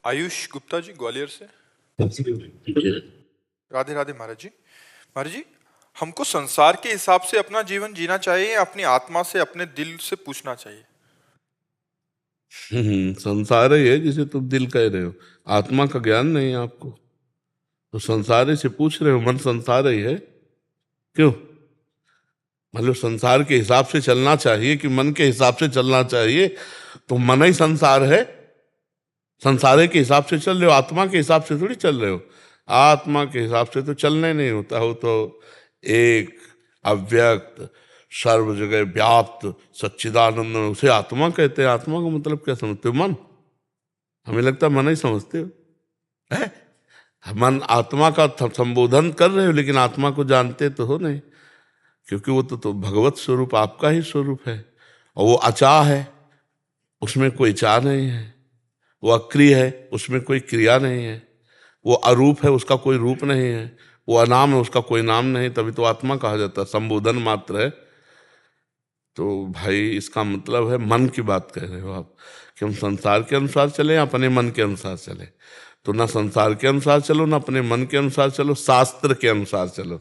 आयुष गुप्ता जी ग्वालियर से। राधे राधे महाराज जी। महाराज जी, हमको संसार के हिसाब से अपना जीवन जीना चाहिए या अपनी आत्मा से अपने दिल से पूछना चाहिए? संसार ही है जिसे तुम दिल कह रहे हो। आत्मा का ज्ञान नहीं है आपको, तो संसार ही से पूछ रहे हो। मन संसार ही है। क्यों? मतलब संसार के हिसाब से चलना चाहिए कि मन के हिसाब से चलना चाहिए? तो मन ही संसार है। संसार के हिसाब से चल रहे हो, आत्मा के हिसाब से थोड़ी चल रहे हो। आत्मा के हिसाब से तो चलने नहीं होता हो। तो एक अव्यक्त सर्व जगह व्याप्त सच्चिदानंद, उसे आत्मा कहते हैं। आत्मा का मतलब क्या समझते हो? मन। हमें लगता है मन ही समझते हो है। मन आत्मा का संबोधन कर रहे हो, लेकिन आत्मा को जानते तो हो नहीं, क्योंकि वो तो भगवत स्वरूप आपका ही स्वरूप है। और वो अचा है, उसमें कोई चा नहीं है। वो अक्रिय है, उसमें कोई क्रिया नहीं है। वो अरूप है, उसका कोई रूप नहीं है। वो अनाम है, उसका कोई नाम नहीं। तभी तो आत्मा कहा जाता है, संबोधन मात्र है। तो भाई इसका मतलब है मन की बात कह रहे हो आप कि हम संसार के अनुसार चले या अपने मन के अनुसार चले? तो ना संसार के अनुसार चलो, ना अपने मन के अनुसार चलो, शास्त्र के अनुसार चलो।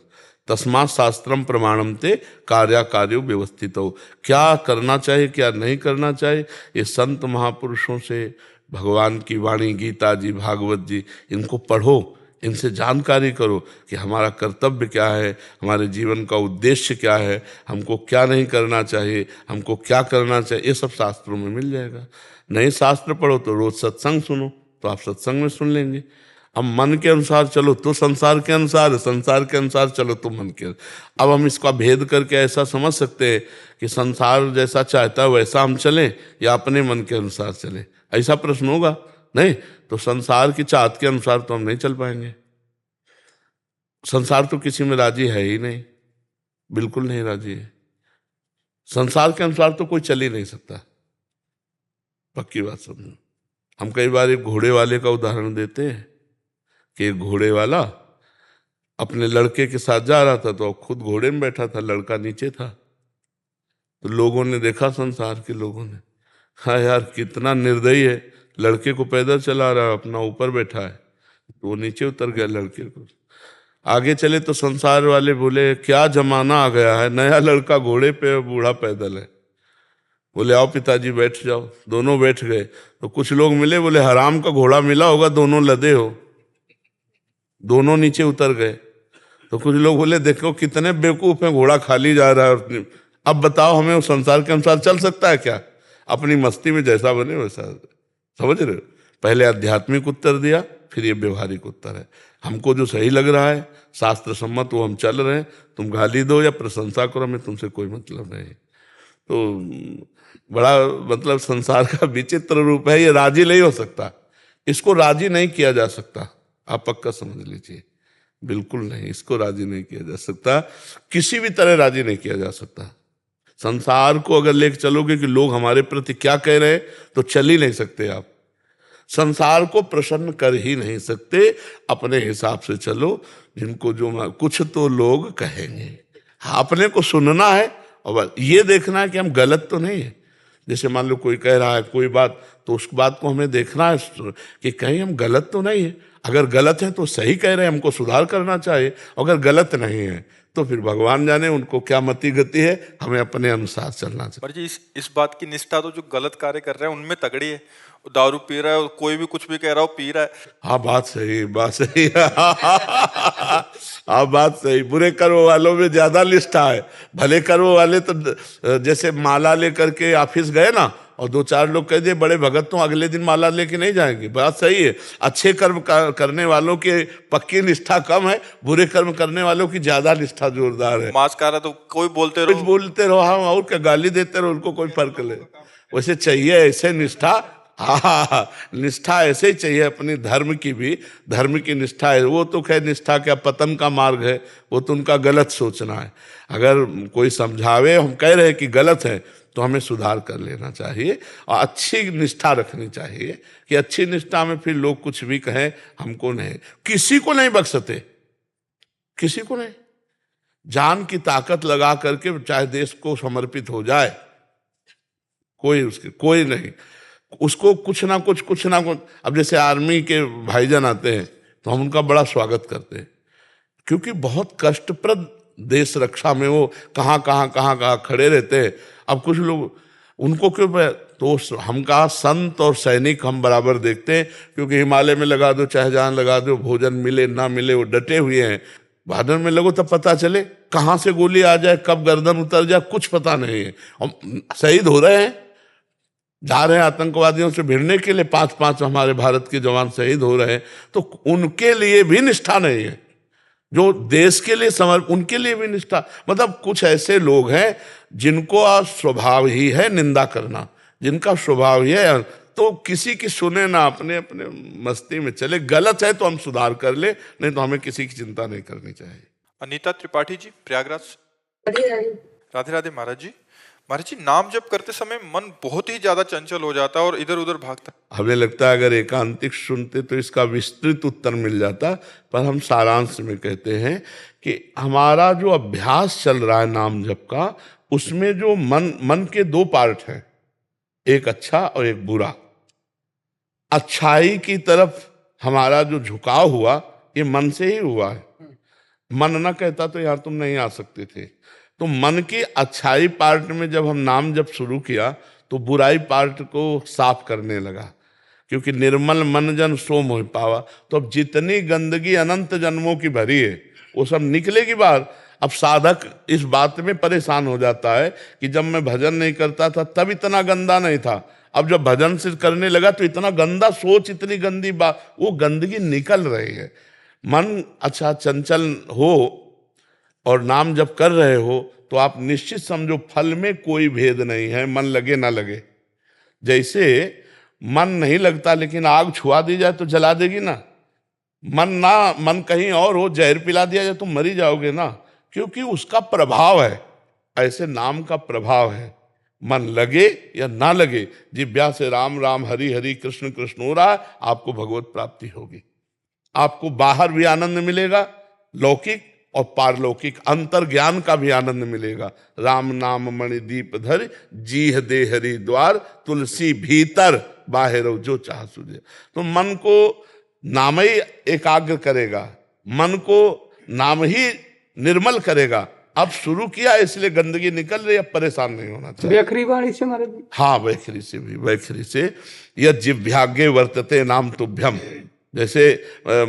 तस्मात् शास्त्रम प्रमाणम ते कार्या कार्यो व्यवस्थित हो। क्या करना चाहिए, क्या नहीं करना चाहिए, ये संत महापुरुषों से, भगवान की वाणी, गीता जी, भागवत जी, इनको पढ़ो, इनसे जानकारी करो कि हमारा कर्तव्य क्या है, हमारे जीवन का उद्देश्य क्या है, हमको क्या नहीं करना चाहिए, हमको क्या करना चाहिए। ये सब शास्त्रों में मिल जाएगा। नहीं शास्त्र पढ़ो तो रोज सत्संग सुनो, तो आप सत्संग में सुन लेंगे। अब मन के अनुसार चलो तो संसार के अनुसार, संसार के अनुसार चलो तो मन के। अब हम इसका भेद करके ऐसा समझ सकते हैं कि संसार जैसा चाहता है वैसा हम चलें या अपने मन के अनुसार चलें? ऐसा प्रश्न होगा? नहीं। तो संसार की चाहत के अनुसार तो हम नहीं चल पाएंगे। संसार तो किसी में राजी है ही नहीं, बिल्कुल नहीं राजी है। संसार के अनुसार तो कोई चल ही नहीं सकता, पक्की बात समझो। हम कई बार एक घोड़े वाले का उदाहरण देते हैं कि एक घोड़े वाला अपने लड़के के साथ जा रहा था, तो खुद घोड़े में बैठा था, लड़का नीचे था। तो लोगों ने देखा, संसार के लोगों ने, हाँ यार कितना निर्दयी है, लड़के को पैदल चला रहा है, अपना ऊपर बैठा है। तो वो नीचे उतर गया लड़के को। आगे चले तो संसार वाले बोले क्या जमाना आ गया है, नया लड़का घोड़े पे, बूढ़ा पैदल है। बोले आओ पिताजी बैठ जाओ। दोनों बैठ गए। तो कुछ लोग मिले, बोले हराम का घोड़ा मिला होगा, दोनों लदे हो। दोनों नीचे उतर गए। तो कुछ लोग बोले देखो कितने बेवकूफ हैं, घोड़ा खाली जा रहा है। अब बताओ हमें वो संसार के अनुसार चल सकता है क्या? अपनी मस्ती में जैसा बने वैसा। समझ रहे हो? पहले आध्यात्मिक उत्तर दिया, फिर ये व्यवहारिक उत्तर है। हमको जो सही लग रहा है शास्त्र सम्मत, वो हम चल रहे हैं। तुम गाली दो या प्रशंसा करो, हमें तुमसे कोई मतलब नहीं। तो बड़ा मतलब संसार का विचित्र रूप है, ये राजी नहीं हो सकता। इसको राजी नहीं किया जा सकता, आप पक्का समझ लीजिए। बिल्कुल नहीं, इसको राजी नहीं किया जा सकता, किसी भी तरह राजी नहीं किया जा सकता। संसार को अगर लेकर चलोगे कि लोग हमारे प्रति क्या कह रहे हैं, तो चल ही नहीं सकते आप। संसार को प्रसन्न कर ही नहीं सकते। अपने हिसाब से चलो, जिनको जो कुछ तो लोग कहेंगे, हाँ अपने को सुनना है और बस ये देखना है कि हम गलत तो नहीं है। जैसे मान लो कोई कह रहा है कोई बात, तो उस बात को हमें देखना है कि कहीं हम गलत तो नहीं है। अगर गलत है तो सही कह रहे हैं, हमको सुधार करना चाहिए। अगर गलत नहीं है तो फिर भगवान जाने उनको क्या मति गति है, हमें अपने अनुसार चलना चाहिए। पर जी इस बात की निष्ठा तो जो गलत कार्य कर रहे हैं उनमें तगड़ी है। वो दारू पी रहा है और कोई भी कुछ भी कह रहा हो, पी रहा है। हाँ बात सही, बात सही। हाँ बात सही। बुरे कर्म वालों में ज्यादा निष्ठा है। भले कर्म वाले तो जैसे माला लेकर के ऑफिस गए ना, और दो चार लोग कह दिए बड़े भगत, तो अगले दिन माला लेके नहीं जाएंगे। बात सही है। अच्छे कर्म करने वालों की पक्की निष्ठा कम है, बुरे कर्म करने वालों की ज्यादा निष्ठा जोरदार है। मांस खा रहा तो कोई बोलते कुछ रहो, बोलते रहो, हाँ, और क्या गाली देते रहो, उनको कोई फर्क नहीं। वैसे चाहिए ऐसे निष्ठा। हाँ, निष्ठा ऐसे ही चाहिए अपनी धर्म की भी। धर्म की निष्ठा है वो तो खैर निष्ठा क्या पतन का मार्ग है, वो तो उनका गलत सोचना है। अगर कोई समझावे, हम कह रहे हैं कि गलत है, तो हमें सुधार कर लेना चाहिए और अच्छी निष्ठा रखनी चाहिए कि अच्छी निष्ठा में फिर लोग कुछ भी कहें हमको नहीं, किसी को नहीं बख्शते, किसी को नहीं। जान की ताकत लगा करके चाहे देश को समर्पित हो जाए, कोई उसके कोई नहीं। उसको कुछ ना कुछ अब जैसे आर्मी के भाईजान आते हैं तो हम उनका बड़ा स्वागत करते हैं, क्योंकि बहुत कष्टप्रद देश रक्षा में वो कहाँ खड़े रहते हैं। अब कुछ लोग उनको क्यों तो हम कहा संत और सैनिक हम बराबर देखते हैं, क्योंकि हिमालय में लगा दो चाहे जहां लगा दो, भोजन मिले ना मिले वो डटे हुए हैं। भादर में लगो तब पता चले कहाँ से गोली आ जाए, कब गर्दन उतर जाए, कुछ पता नहीं है। हम शहीद हो रहे हैं, जा रहे हैं आतंकवादियों से भिड़ने के लिए, 5-5 हमारे भारत के जवान शहीद हो रहे हैं, तो उनके लिए भी निष्ठा नहीं है। जो देश के लिए उनके लिए भी निष्ठा, मतलब कुछ ऐसे लोग हैं जिनको स्वभाव ही है निंदा करना, जिनका स्वभाव ही है, तो किसी की सुने ना, अपने अपने मस्ती में चले। गलत है तो हम सुधार कर ले, नहीं तो हमें किसी की चिंता नहीं करनी चाहिए। अनीता त्रिपाठी जी, प्रयागराज। राधे राधे महाराज जी। महाराज जी, नाम जप करते समय मन बहुत ही ज्यादा चंचल हो जाता है और इधर उधर भागता है। हमें लगता है अगर एकांतिक सुनते तो इसका विस्तृत उत्तर मिल जाता, पर हम सारांश में कहते हैं कि हमारा जो अभ्यास चल रहा है नाम जप का, उसमें जो मन के 2 पार्ट हैं, एक अच्छा और एक बुरा। अच्छाई की तरफ हमारा जो झुकाव हुआ ये मन से ही हुआ है। मन ना कहता तो यहां तुम नहीं आ सकते थे। तो मन की अच्छाई पार्ट में जब हम नाम जब शुरू किया तो बुराई पार्ट को साफ करने लगा, क्योंकि निर्मल मन जन सो मोह पावा। तो अब जितनी गंदगी अनंत जन्मों की भरी है वो सब निकलेगी बाहर। अब साधक इस बात में परेशान हो जाता है कि जब मैं भजन नहीं करता था तब इतना गंदा नहीं था, अब जब भजन से करने लगा तो इतना गंदा सोच, इतनी गंदी बात, वो गंदगी निकल रही है। मन अच्छा चंचल हो और नाम जब कर रहे हो तो आप निश्चित समझो फल में कोई भेद नहीं है, मन लगे ना लगे। जैसे मन नहीं लगता लेकिन आग छुआ दी जाए तो जला देगी ना। मन कहीं और हो, जहर पिला दिया जाए तो मरी जाओगे ना, क्योंकि उसका प्रभाव है। ऐसे नाम का प्रभाव है, मन लगे या ना लगे, जिह्वा से राम राम हरि हरि कृष्ण कृष्ण हो रहा है, आपको भगवत प्राप्ति होगी। आपको बाहर भी आनंद मिलेगा, लौकिक और पारलौकिक अंतर ज्ञान का भी आनंद मिलेगा। राम नाम मणि दीप धर, जीह दे हरि द्वार, तुलसी भीतर बाहर जो चाह सुझे। तो मन को नाम ही एकाग्र करेगा, मन को नाम ही निर्मल करेगा। अब शुरू किया इसलिए गंदगी निकल रही, अब परेशान नहीं होना चाहिए। वैखरी वाणी से महाराज। हाँ, वैखरी से भी, वैखरी से यह जिह्वाग्ये वर्तते नाम तुभ्यम। जैसे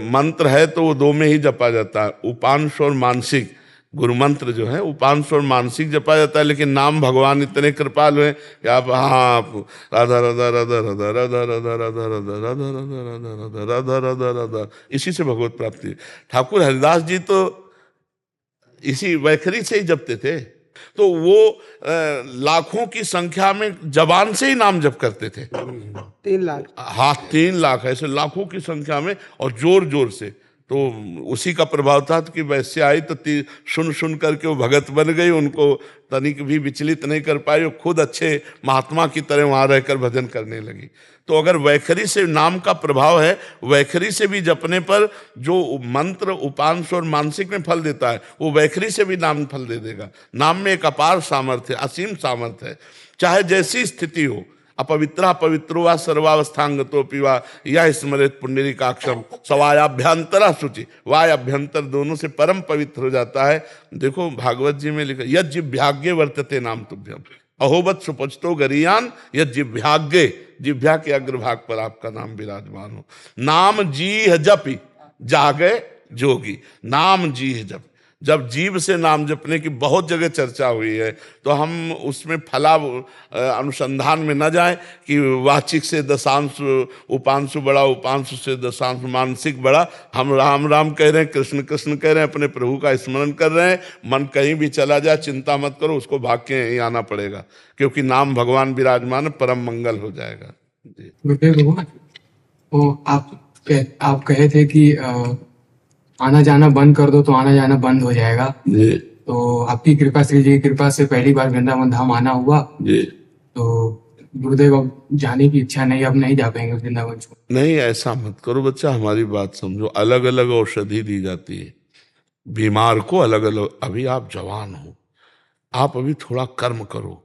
मंत्र है तो वो 2 में ही जपा जाता है, उपांश और मानसिक। गुरु मंत्र जो है उपांश और मानसिक जपा जाता है, लेकिन नाम भगवान इतने कृपालु हैं कि आप राधा राधा राधा राधा राधा राधा राधा राधा राधा राधा राधा राधा राधा, इसी से भगवत प्राप्ति। ठाकुर हरिदास जी तो इसी वैखरी से ही जपते थे। तो वो लाखों की संख्या में जबान से ही नाम जप करते थे। 3 लाख। हाँ, 3 लाख, ऐसे लाखों की संख्या में, और जोर जोर से। तो उसी का प्रभाव था कि वैसे आई तो सुन सुन करके वो भगत बन गई, उनको तनिक भी विचलित नहीं कर पाई, वो खुद अच्छे महात्मा की तरह वहां रहकर भजन करने लगी। तो अगर वैखरी से नाम का प्रभाव है, वैखरी से भी जपने पर जो मंत्र उपांश और मानसिक में फल देता है, वो वैखरी से भी नाम फल दे देगा। नाम में एक अपार सामर्थ्य, असीम सामर्थ्य है, चाहे जैसी स्थिति हो। अपवित्रा पवित्रो वा सर्वावस्थांगतो पिवा या स्मृत पुंडरीकाक्षम सवायाभ्यंतरा शुचि। वाय अभ्यंतर दोनों से परम पवित्र हो जाता है। देखो भागवत जी में लिखा, यद जिह्वाग्ये वर्तते नाम तुभ्यम अहोबत सुपचतो गरीयान, यद जिह्वाग्ये, जिह्वा के अग्रभाग पर आपका नाम विराजमान हो। नाम जीह जपि जागे जोगी, नाम जीह जप। जब जीव से नाम जपने की बहुत जगह चर्चा हुई है, तो हम उसमें फला अनुसंधान में न जाएं कि वाचिक से दशांश उपांशु बड़ा, उपांशु से दशांश मानसिक बड़ा। हम राम राम कह रहे हैं, कृष्ण कृष्ण कह रहे हैं, अपने प्रभु का स्मरण कर रहे हैं। मन कहीं भी चला जाए चिंता मत करो, उसको भाग के यहीं आना पड़ेगा, क्योंकि नाम भगवान विराजमान, परम मंगल हो जाएगा। गुरुदेव भगवान, वो आप कहे थे कि आना जाना बंद कर दो तो आना जाना बंद हो जाएगा। तो आपकी कृपा, श्री जी की कृपा से पहली बार वृंदावन धाम आना हुआ। तो गुरुदेव अब जाने की इच्छा नहीं, अब नहीं जा पाएंगे वृंदावन। नहीं, ऐसा मत करो बच्चा, हमारी बात समझो। अलग अलग औषधि दी जाती है बीमार को, अलग अलग। अभी आप जवान हो, आप अभी थोड़ा कर्म करो।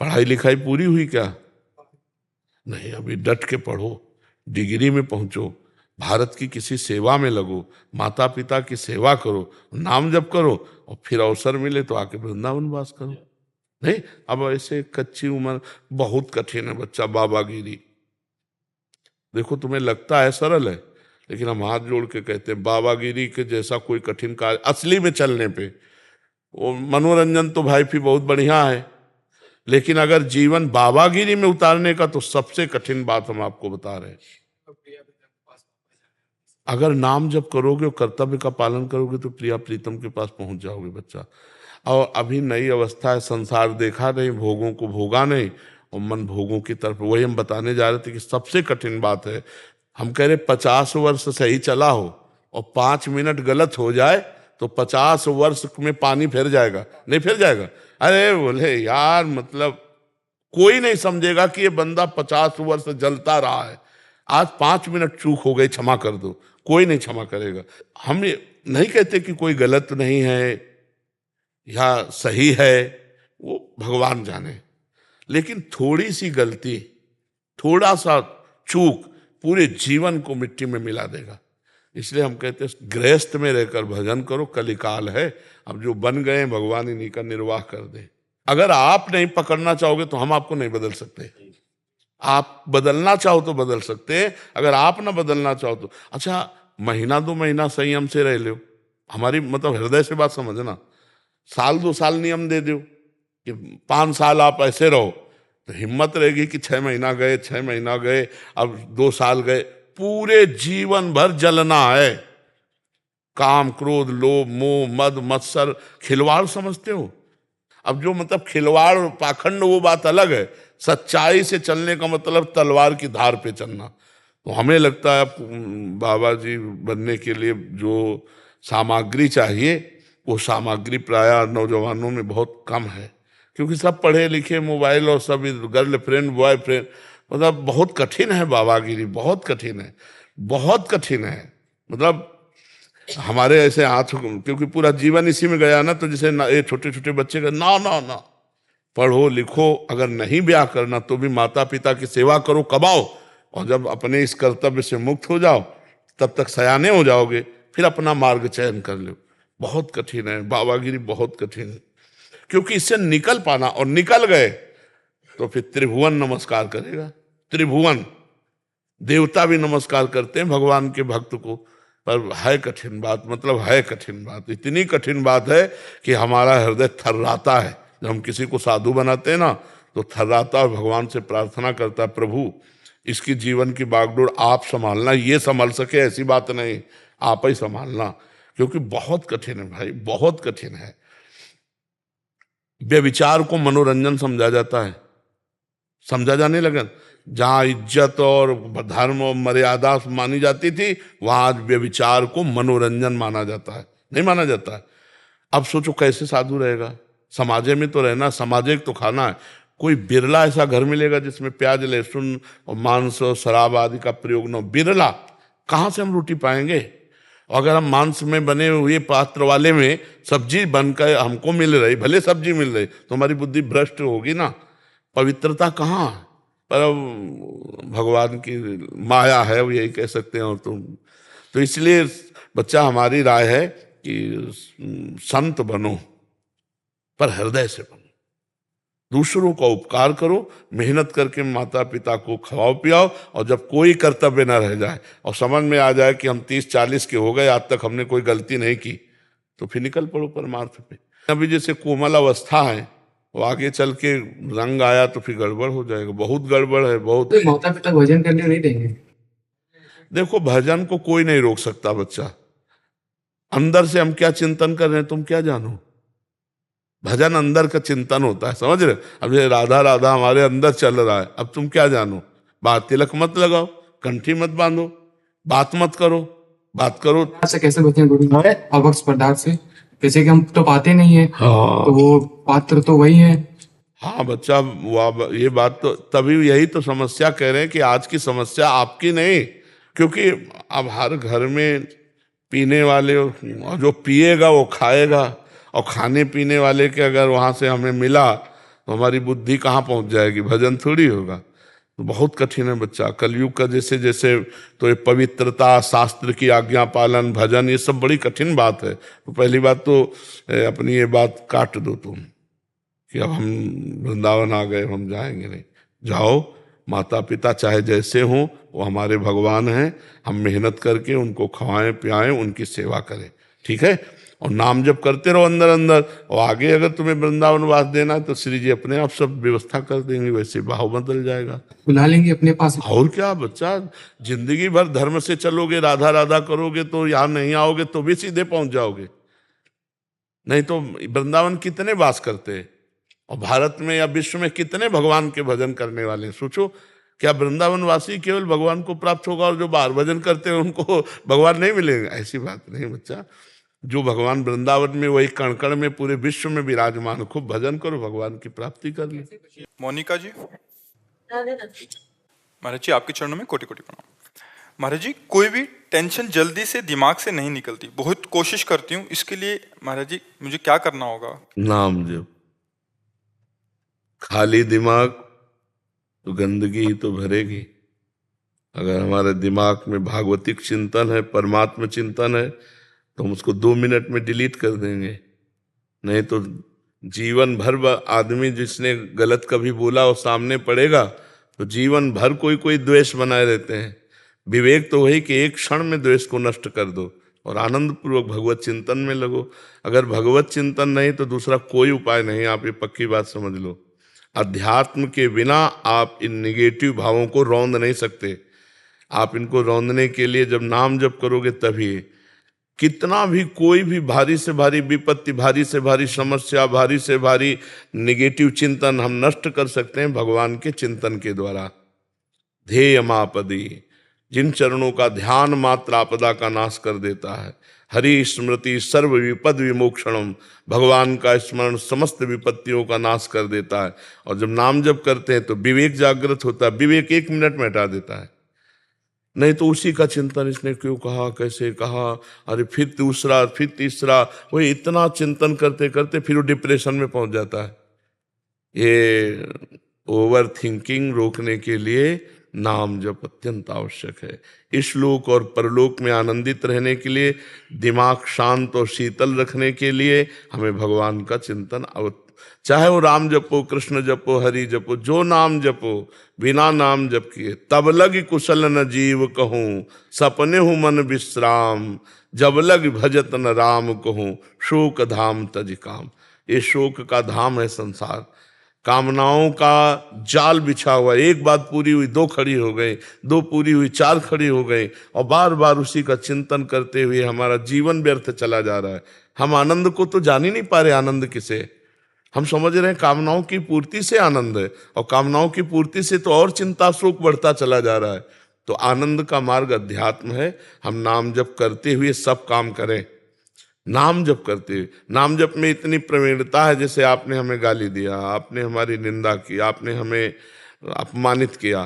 पढ़ाई लिखाई पूरी हुई क्या? नहीं, अभी डट के पढ़ो, डिग्री में पहुंचो, भारत की किसी सेवा में लगो, माता पिता की सेवा करो, नाम जप करो, और फिर अवसर मिले तो आके वृंदावन वास करो। नहीं, अब ऐसे कच्ची उम्र बहुत कठिन है बच्चा, बाबागिरी। देखो तुम्हें लगता है सरल है, लेकिन हम हाथ जोड़ के कहते हैं बाबागिरी के जैसा कोई कठिन कार्य असली में चलने पे, वो मनोरंजन तो भाई भी बहुत बढ़िया है, लेकिन अगर जीवन बाबागिरी में उतारने का तो सबसे कठिन बात हम आपको बता रहे हैं। अगर नाम जब करोगे और कर्तव्य का पालन करोगे तो प्रिया प्रीतम के पास पहुंच जाओगे बच्चा। और अभी नई अवस्था है, संसार देखा नहीं, भोगों को भोगा नहीं, और मन भोगों की तरफ, वही हम बताने जा रहे थे कि सबसे कठिन बात है। हम कह रहे 50 वर्ष सही चला हो और 5 मिनट गलत हो जाए तो 50 वर्ष में पानी फिर जाएगा, नहीं फिर जाएगा। अरे बोले यार, मतलब कोई नहीं समझेगा कि ये बंदा 50 वर्ष जलता रहा है, आज 5 मिनट चूक हो गई, क्षमा कर दो, कोई नहीं क्षमा करेगा। हम ये नहीं कहते कि कोई गलत नहीं है या सही है, वो भगवान जाने, लेकिन थोड़ी सी गलती, थोड़ा सा चूक पूरे जीवन को मिट्टी में मिला देगा। इसलिए हम कहते हैं गृहस्थ में रहकर भजन करो, कलिकाल है, अब जो बन गए हैं भगवान इन्हीं का निर्वाह कर दे। अगर आप नहीं पकड़ना चाहोगे तो हम आपको नहीं बदल सकते। आप बदलना चाहो तो बदल सकते हैं, अगर आप ना बदलना चाहो तो। अच्छा, महीना 2 महीना संयम से रह लो, हमारी मतलब हृदय से बात समझना, साल 2 साल नियम दे दो कि 5 साल आप ऐसे रहो, तो हिम्मत रहेगी कि 6 महीना गए, 6 महीना गए, अब 2 साल गए, पूरे जीवन भर जलना है। काम क्रोध लोभ मोह मद मत्सर खिलवाड़ समझते हो? अब जो मतलब खिलवाड़ पाखंड वो बात अलग है, सच्चाई से चलने का मतलब तलवार की धार पे चलना। तो हमें लगता है बाबा जी बनने के लिए जो सामग्री चाहिए वो सामग्री प्रायः नौजवानों में बहुत कम है, क्योंकि सब पढ़े लिखे, मोबाइल और सब गर्लफ्रेंड बॉयफ्रेंड, मतलब बहुत कठिन है बाबागिरी, बहुत कठिन है, बहुत कठिन है। मतलब हमारे ऐसे हाथ, क्योंकि पूरा जीवन इसी में गया ना, तो जैसे ये छोटे छोटे बच्चे का ना ना ना, पढ़ो लिखो, अगर नहीं ब्याह करना तो भी माता पिता की सेवा करो, कमाओ, और जब अपने इस कर्तव्य से मुक्त हो जाओ तब तक सयाने हो जाओगे, फिर अपना मार्ग चयन कर लो। बहुत कठिन है बाबागिरी, बहुत कठिन है, क्योंकि इससे निकल पाना, और निकल गए तो फिर त्रिभुवन नमस्कार करेगा। त्रिभुवन देवता भी नमस्कार करते हैं भगवान के भक्त को, पर है कठिन बात, मतलब है कठिन बात, इतनी कठिन बात है कि हमारा हृदय थर्राता है। जब हम किसी को साधु बनाते हैं ना तो थर्राता और भगवान से प्रार्थना करता है, प्रभु इसकी जीवन की बागडोर आप संभालना, ये संभाल सके ऐसी बात नहीं, आप ही संभालना, क्योंकि बहुत कठिन है भाई, बहुत कठिन है। व्यभिचार को मनोरंजन समझा जाता है, समझा जाने लगा। जहां इज्जत और धर्म और मर्यादा मानी जाती थी, वहां आज व्यभिचार को मनोरंजन माना जाता है, नहीं माना जाता है। अब सोचो कैसे साधु रहेगा, समाजे में तो रहना, समाजिक तो खाना है। कोई बिरला ऐसा घर मिलेगा जिसमें प्याज लहसुन और मांस और शराब आदि का प्रयोग न हो, बिरला। कहाँ से हम रोटी पाएंगे? अगर हम मांस में बने हुए पात्र वाले में सब्जी बनकर हमको मिल रही, भले सब्जी मिल रही, तो हमारी बुद्धि भ्रष्ट होगी ना, पवित्रता कहाँ? पर भगवान की माया है, वो यही कह सकते हैं। और तुम तो इसलिए बच्चा, हमारी राय है कि संत बनो, पर हृदय से बनो, दूसरों का उपकार करो, मेहनत करके माता पिता को खवाओ पियाओ, और जब कोई कर्तव्य न रह जाए और समझ में आ जाए कि हम 30-40 के हो गए, आज तक हमने कोई गलती नहीं की, तो फिर निकल पड़ो परमार्थ पे। अभी जैसे कोमल अवस्था है, वो आगे चल के रंग आया तो फिर गड़बड़ हो जाएगा, बहुत गड़बड़ है, बहुत। तो माता पिता भजन करने नहीं देंगे? देखो, भजन को कोई नहीं रोक सकता बच्चा, अंदर से हम क्या चिंतन कर रहे हैं तुम क्या जानो। भजन अंदर का चिंतन होता है, समझ रहे? अब ये राधा राधा हमारे अंदर चल रहा है, अब तुम क्या जानो। बात तिलक मत लगाओ, कंठी मत बांधो, बात मत करो, बात करो। अच्छा, कैसे बचें गुरु अवक्ष पदार्थ से? जैसे कि हम तो पाते नहीं है, हाँ, तो वो पात्र तो वही है। हाँ बच्चा, ये बात तो तभी, यही तो समस्या कह रहे हैं कि आज की समस्या आपकी नहीं, क्योंकि अब हर घर में पीने वाले, और जो पिएगा वो खाएगा, और खाने पीने वाले के अगर वहाँ से हमें मिला तो हमारी बुद्धि कहाँ पहुँच जाएगी, भजन थोड़ी होगा। तो बहुत कठिन है बच्चा। कलयुग का जैसे जैसे तो ये पवित्रता, शास्त्र की आज्ञा पालन, भजन, ये सब बड़ी कठिन बात है। तो पहली बात तो अपनी ये बात काट दो तुम कि अब हम वृंदावन आ गए, हम जाएंगे नहीं। जाओ, माता पिता चाहे जैसे हों वो हमारे भगवान हैं, हम मेहनत करके उनको खवाएं पियाएं, उनकी सेवा करें, ठीक है। और नाम जप करते रहो अंदर अंदर, और आगे अगर तुम्हें वृंदावन वास देना है तो श्री जी अपने आप सब व्यवस्था कर देंगे, वैसे भाव बदल जाएगा। बुला लेंगे अपने पास। और क्या बच्चा, जिंदगी भर धर्म से चलोगे, राधा राधा करोगे तो यहाँ नहीं आओगे तो भी सीधे पहुंच जाओगे। नहीं तो वृंदावन कितने वास करते हैं, और भारत में या विश्व में कितने भगवान के भजन करने वाले हैं। सोचो, क्या वृंदावन वासी केवल भगवान को प्राप्त होगा और जो बाहर भजन करते हैं उनको भगवान नहीं मिलेंगे? ऐसी बात नहीं बच्चा। जो भगवान वृंदावन में, वही कण कण में, पूरे विश्व में विराजमान, खूब भजन करो, भगवान की प्राप्ति कर ली। मोनिका जी, महाराज जी आपके चरणों में कोटि कोटि प्रणाम। महाराज जी, कोई भी टेंशन जल्दी से दिमाग से नहीं निकलती, बहुत कोशिश करती हूँ, इसके लिए महाराज जी मुझे क्या करना होगा? नाम जप। खाली दिमाग तो गंदगी ही तो भरेगी। अगर हमारे दिमाग में भागवतिक चिंतन है, परमात्मा चिंतन है, तो हम उसको 2 मिनट में डिलीट कर देंगे। नहीं तो जीवन भर आदमी जिसने गलत कभी बोला और सामने पड़ेगा तो जीवन भर कोई कोई द्वेष बनाए रहते हैं। विवेक तो वही कि एक क्षण में द्वेष को नष्ट कर दो और आनंद पूर्वक भगवत चिंतन में लगो। अगर भगवत चिंतन नहीं तो दूसरा कोई उपाय नहीं, आप ये पक्की बात समझ लो। अध्यात्म के बिना आप इन निगेटिव भावों को रौंद नहीं सकते। आप इनको रौंदने के लिए जब नाम जप करोगे तभी। कितना भी कोई भी भारी से भारी विपत्ति, भारी से भारी समस्या, भारी से भारी निगेटिव चिंतन हम नष्ट कर सकते हैं भगवान के चिंतन के द्वारा। ध्येय मापदी, जिन चरणों का ध्यान मात्र आपदा का नाश कर देता है। हरि स्मृति सर्व विपद विमोक्षणम, भगवान का स्मरण समस्त विपत्तियों का नाश कर देता है। और जब नाम जप करते हैं तो विवेक जागृत होता है। विवेक 1 मिनट में हटा देता है। नहीं तो उसी का चिंतन, इसने क्यों कहा, कैसे कहा, अरे फिर दूसरा, फिर तीसरा, वही इतना चिंतन करते करते फिर वो डिप्रेशन में पहुंच जाता है। ये ओवर थिंकिंग रोकने के लिए नाम जप अत्यंत आवश्यक है। इस लोक और परलोक में आनंदित रहने के लिए, दिमाग शांत और शीतल रखने के लिए हमें भगवान का चिंतन चाहे वो राम जपो, कृष्ण जपो, हरि जपो, जो नाम जपो, बिना नाम जप किए तब लग कुशल न जीव कहूँ, सपने हूँ मन विश्राम, जब लग भजत न राम कहूँ, शोक धाम तज काम। ये शोक का धाम है संसार, कामनाओं का जाल बिछा हुआ। एक बात पूरी हुई 2 खड़ी हो गई, 2 पूरी हुई 4 खड़ी हो गई, और बार बार उसी का चिंतन करते हुए हमारा जीवन व्यर्थ चला जा रहा है। हम आनंद को तो जान ही नहीं पा रहे। आनंद किसे? हम समझ रहे हैं कामनाओं की पूर्ति से आनंद है, और कामनाओं की पूर्ति से तो और चिंता शोक बढ़ता चला जा रहा है। तो आनंद का मार्ग अध्यात्म है। हम नाम जप करते हुए सब काम करें। नाम जप करते हुए, नाम जप में इतनी प्रवीणता है, जैसे आपने हमें गाली दिया, आपने हमारी निंदा की, आपने हमें अपमानित किया,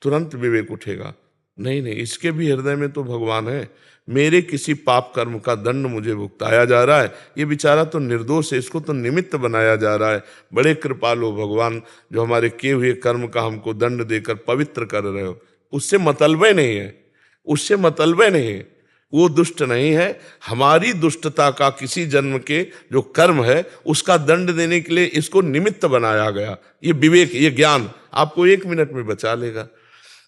तुरंत विवेक उठेगा, नहीं नहीं, इसके भी हृदय में तो भगवान है। मेरे किसी पाप कर्म का दंड मुझे भुगताया जा रहा है, ये बेचारा तो निर्दोष है, इसको तो निमित्त बनाया जा रहा है। बड़े कृपालु भगवान, जो हमारे किए हुए कर्म का हमको दंड देकर पवित्र कर रहे हो। उससे मतलबे नहीं है, उससे मतलबे नहीं है, वो दुष्ट नहीं है। हमारी दुष्टता का किसी जन्म के जो कर्म है उसका दंड देने के लिए इसको निमित्त बनाया गया। ये विवेक, ये ज्ञान आपको 1 मिनट में बचा लेगा।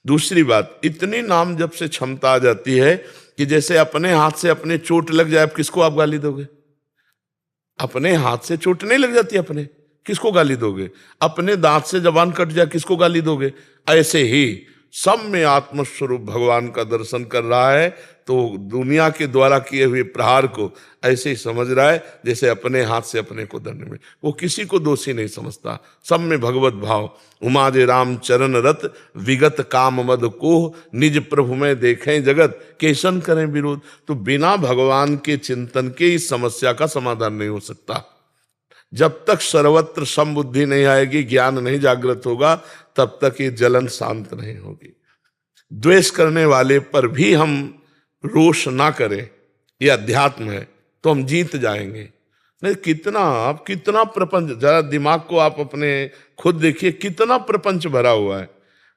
दूसरी बात, इतनी नाम जप से क्षमता आ जाती है कि जैसे अपने हाथ से अपने चोट लग जाए, किसको आप गाली दोगे? अपने हाथ से चोट नहीं लग जाती, अपने किसको गाली दोगे? अपने दांत से जबान कट जाए, किसको गाली दोगे? ऐसे ही सब में आत्मस्वरूप भगवान का दर्शन कर रहा है, तो दुनिया के द्वारा किए हुए प्रहार को ऐसे ही समझ रहा है जैसे अपने हाथ से अपने को दंड में। वो किसी को दोषी नहीं समझता, सब में भगवत भाव। उमा जे राम चरण रत, विगत काम मद कोह, निज प्रभु में देखें जगत, केसन करें विरोध। तो बिना भगवान के चिंतन के इस समस्या का समाधान नहीं हो सकता। जब तक सर्वत्र समबुद्धि नहीं आएगी, ज्ञान नहीं जागृत होगा, तब तक ये जलन शांत नहीं होगी। द्वेष करने वाले पर भी हम रोष ना करें, ये अध्यात्म है, तो हम जीत जाएंगे। नहीं, कितना प्रपंच, जरा दिमाग को आप अपने खुद देखिए, कितना प्रपंच भरा हुआ है।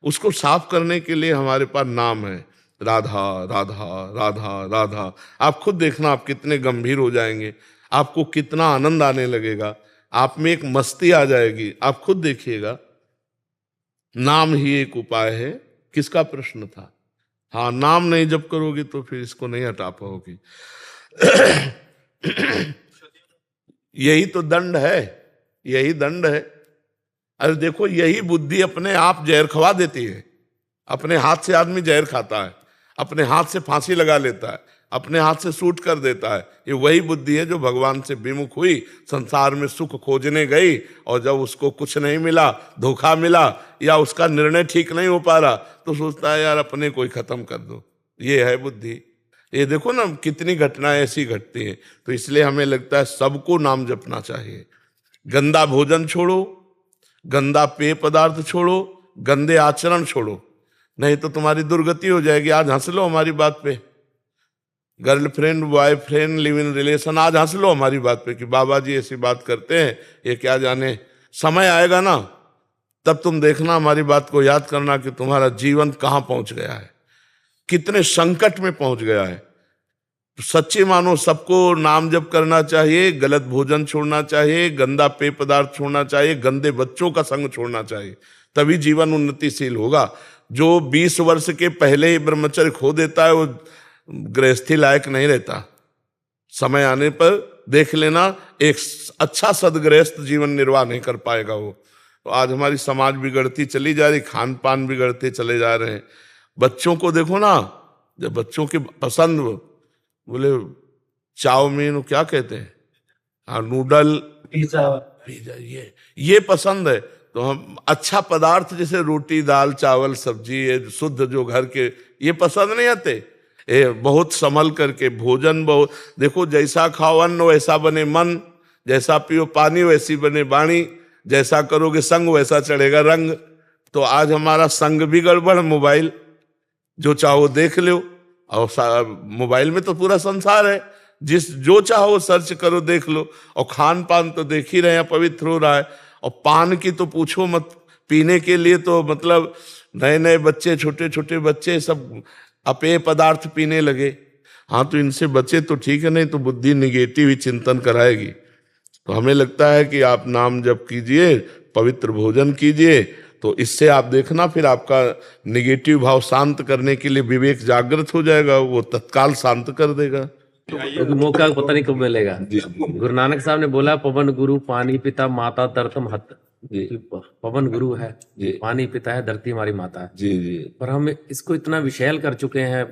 उसको साफ करने के लिए हमारे पास नाम है, राधा राधा राधा राधा। आप खुद देखना, आप कितने गंभीर हो जाएंगे, आपको कितना आनंद आने लगेगा, आप में एक मस्ती आ जाएगी। आप खुद देखिएगा, नाम ही एक उपाय है। किसका प्रश्न था? हाँ, नाम नहीं जप करोगी तो फिर इसको नहीं हटा पाओगी। यही तो दंड है, यही दंड है। अरे देखो, यही बुद्धि अपने आप जहर खवा देती है। अपने हाथ से आदमी जहर खाता है, अपने हाथ से फांसी लगा लेता है, अपने हाथ से शूट कर देता है। ये वही बुद्धि है जो भगवान से विमुख हुई, संसार में सुख खोजने गई, और जब उसको कुछ नहीं मिला, धोखा मिला, या उसका निर्णय ठीक नहीं हो पा रहा, तो सोचता है यार अपने को ही खत्म कर दो। ये है बुद्धि। ये देखो ना, कितनी घटनाएं ऐसी घटती हैं। तो इसलिए हमें लगता है सबको नाम जपना चाहिए। गंदा भोजन छोड़ो, गंदा पेय पदार्थ छोड़ो, गंदे आचरण छोड़ो, नहीं तो तुम्हारी दुर्गति हो जाएगी। आज हंस लो हमारी बात पे, girlfriend boyfriend live in relation, आज हंस लो हमारी बात पे कि बाबा जी ऐसी बात करते हैं, ये क्या जाने। समय आएगा ना, तब तुम देखना, हमारी बात को याद करना कि तुम्हारा जीवन कहाँ पहुंच गया है, कितने संकट में पहुंच गया है। तो सच्चे मानो सबको नाम जप करना चाहिए, गलत भोजन छोड़ना चाहिए, गंदा पेय पदार्थ छोड़ना चाहिए, गंदे बच्चों का संग छोड़ना चाहिए, तभी जीवन उन्नतिशील होगा। जो 20 वर्ष के पहले ही ब्रह्मचर्य खो देता है, वो गृहस्थी लायक नहीं रहता। समय आने पर देख लेना, एक अच्छा सदगृहस्थ जीवन निर्वाह नहीं कर पाएगा वो। तो आज हमारी समाज बिगड़ती चली जा रही, खान पान बिगड़ते चले जा रहे हैं। बच्चों को देखो ना, जब बच्चों की पसंद, बोले चाउमीन, वो क्या कहते हैं, हाँ, नूडल, पिज्जा, ये पसंद है। तो हम अच्छा पदार्थ जैसे रोटी दाल चावल सब्जी, ये शुद्ध जो घर के, ये पसंद नहीं आते। ये बहुत संभल करके भोजन, बहुत देखो, जैसा खाओ अन्न वैसा बने मन, जैसा पियो पानी वैसी बने वाणी, जैसा करोगे संग वैसा चढ़ेगा रंग। तो आज हमारा संग भी गड़बड़, मोबाइल, जो चाहो देख लो, और मोबाइल में तो पूरा संसार है, जिस जो चाहो सर्च करो देख लो। और खान पान तो देख ही रहे हैं, पवित्र हो रहा है। और पान की तो पूछो मत, पीने के लिए तो मतलब नए नए बच्चे, छोटे छोटे बच्चे सब अपेय पदार्थ पीने लगे। हाँ, तो इनसे बचे तो ठीक है, नहीं तो बुद्धि निगेटिव ही चिंतन कराएगी। तो हमें लगता है कि आप नाम जप कीजिए, पवित्र भोजन कीजिए, तो इससे आप देखना फिर आपका निगेटिव भाव शांत करने के लिए विवेक जागृत हो जाएगा, वो तत्काल शांत कर देगा। तो मौका पता नहीं कब मिलेगा। गुरु नानक साहब ने बोला, पवन गुरु पानी पिता माता धरतम हत। पवन गुरु है, पानी पिता है, धरती हमारी माता है। जी जी। पर हम इसको इतना विशैल कर चुके हैं।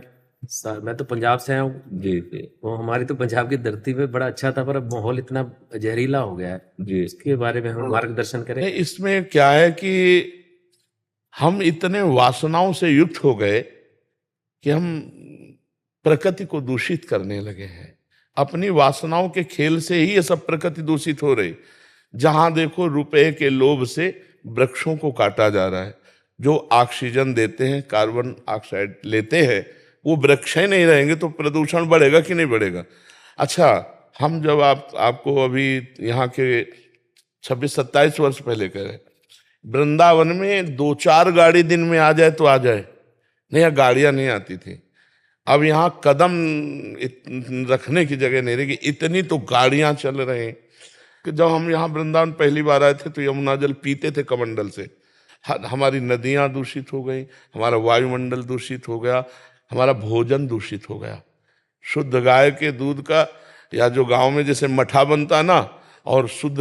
मैं तो पंजाब से आया हूँ जी जी। वो हमारी तो पंजाब की धरती पे बड़ा अच्छा था, पर अब माहौल इतना जहरीला हो गया है जी। इसके बारे में हम मार्गदर्शन करें। इसमें क्या है कि हम इतने वासनाओं से युक्त हो गए कि हम प्रकृति को दूषित करने लगे हैं। अपनी वासनाओं के खेल से ही ये सब प्रकृति दूषित हो रही। जहां देखो रुपए के लोभ से वृक्षों को काटा जा रहा है। जो ऑक्सीजन देते हैं, कार्बन ऑक्साइड लेते हैं, वो वृक्ष ही नहीं रहेंगे तो प्रदूषण बढ़ेगा कि नहीं बढ़ेगा। अच्छा, हम जब आपको अभी यहाँ के 26-27 वर्ष पहले कह रहे, वृंदावन में 2-4 गाड़ी दिन में आ जाए तो आ जाए, नहीं, यहाँ गाड़ियां नहीं आती थी। अब यहाँ कदम रखने की जगह नहीं रहेगी, इतनी तो गाड़ियां चल रहे हैं कि जब हम यहाँ वृंदावन पहली बार आए थे तो यमुना जल पीते थे कमंडल से। हमारी नदियां दूषित हो गई, हमारा वायुमंडल दूषित हो गया, हमारा भोजन दूषित हो गया। शुद्ध गाय के दूध का, या जो गांव में जैसे मठा बनता ना, और शुद्ध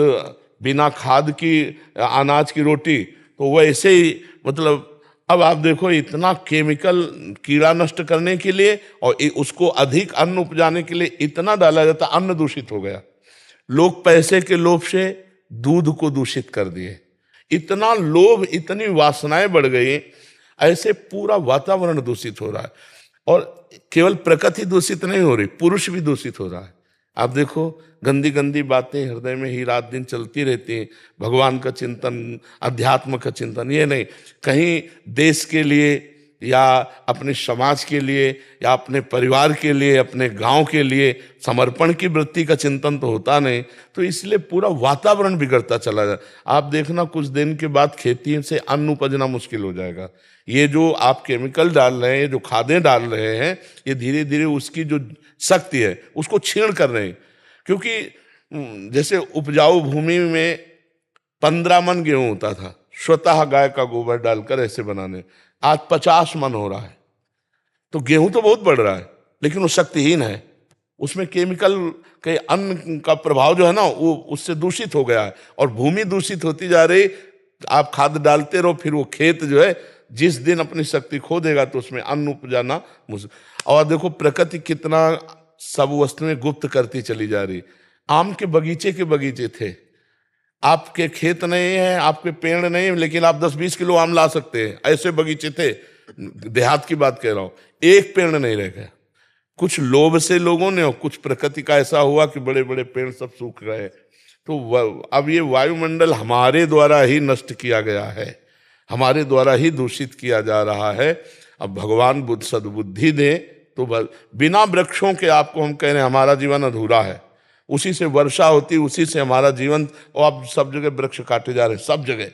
बिना खाद की अनाज की रोटी, तो वैसे ही मतलब अब आप देखो इतना केमिकल कीड़ा नष्ट करने के लिए और उसको अधिक अन्न उपजाने के लिए इतना डाला जाता, अन्न दूषित हो गया। लोग पैसे के लोभ से दूध को दूषित कर दिए। इतना लोभ, इतनी वासनाएं बढ़ गई, ऐसे पूरा वातावरण दूषित हो रहा है। और केवल प्रकृति दूषित नहीं हो रही, पुरुष भी दूषित हो रहा है। आप देखो, गंदी गंदी बातें हृदय में ही रात दिन चलती रहती हैं। भगवान का चिंतन, अध्यात्म का चिंतन, ये नहीं, कहीं देश के लिए, या अपने समाज के लिए या अपने परिवार के लिए, अपने गांव के लिए समर्पण की वृत्ति का चिंतन तो होता नहीं, तो इसलिए पूरा वातावरण बिगड़ता चला जाए। आप देखना कुछ दिन के बाद खेती से अन्न उपजना मुश्किल हो जाएगा। ये जो आप केमिकल डाल रहे हैं, जो खादें डाल रहे हैं, ये धीरे धीरे उसकी जो शक्ति है उसको छीण कर रहे हैं। क्योंकि जैसे उपजाऊ भूमि में 15 मन गेहूं होता था, स्वतः गाय का गोबर डालकर ऐसे बनाने, आज 50 मन हो रहा है। तो गेहूं तो बहुत बढ़ रहा है, लेकिन वो शक्तिहीन है। उसमें केमिकल के अन्न का प्रभाव जो है ना, वो उससे दूषित हो गया है और भूमि दूषित होती जा रही। आप खाद डालते रहो, फिर वो खेत जो है जिस दिन अपनी शक्ति खो देगा तो उसमें अन्न उपजाना मुश्किल। और देखो प्रकृति कितना सब वस्तुएं गुप्त करती चली जा रही। आम के बगीचे थे, आपके खेत नहीं है, आपके पेड़ नहीं, लेकिन आप 10-20 किलो आम ला सकते हैं, ऐसे बगीचे थे। देहात की बात कह रहा हूं, एक पेड़ नहीं रह गया। कुछ लोभ से लोगों ने, और कुछ प्रकृति का ऐसा हुआ कि बड़े बड़े पेड़ सब सूख गए। तो अब ये वायुमंडल हमारे द्वारा ही नष्ट किया गया है, हमारे द्वारा ही दूषित किया जा रहा है। अब भगवान बुद्ध सद्बुद्धि दे तो बिना वृक्षों के, आपको हम कह रहे हैं हमारा जीवन अधूरा है। उसी से वर्षा होती, उसी से हमारा जीवन, और अब सब जगह वृक्ष काटे जा रहे हैं, सब जगह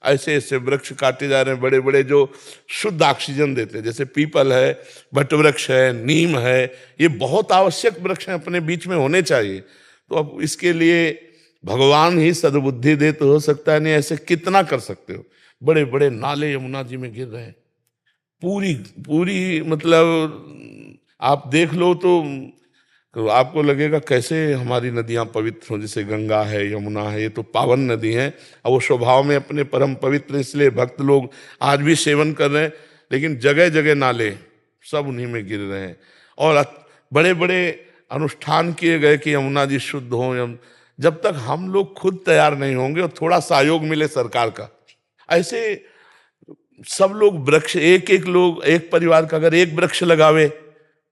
ऐसे ऐसे वृक्ष काटे जा रहे हैं, बड़े बड़े जो शुद्ध ऑक्सीजन देते हैं, जैसे पीपल है, वट वृक्ष है, नीम है, ये बहुत आवश्यक वृक्ष हैं, अपने बीच में होने चाहिए। तो अब इसके लिए भगवान ही सद्बुद्धि दे तो हो सकता है, नहीं ऐसे कितना कर सकते हो। बड़े बड़े नाले यमुना जी में गिर रहे हैं, पूरी पूरी, मतलब आप देख लो तो आपको लगेगा कैसे हमारी नदियां पवित्र हो। जैसे गंगा है, यमुना है, ये तो पावन नदी हैं, और वो स्वभाव में अपने परम पवित्र, इसलिए भक्त लोग आज भी सेवन कर रहे हैं। लेकिन जगह जगह नाले सब उन्हीं में गिर रहे हैं, और बड़े बड़े अनुष्ठान किए गए कि यमुना जी शुद्ध हो। जब तक हम लोग खुद तैयार नहीं होंगे और थोड़ा सहयोग मिले सरकार का, ऐसे सब लोग वृक्ष, एक परिवार का अगर एक वृक्ष लगावे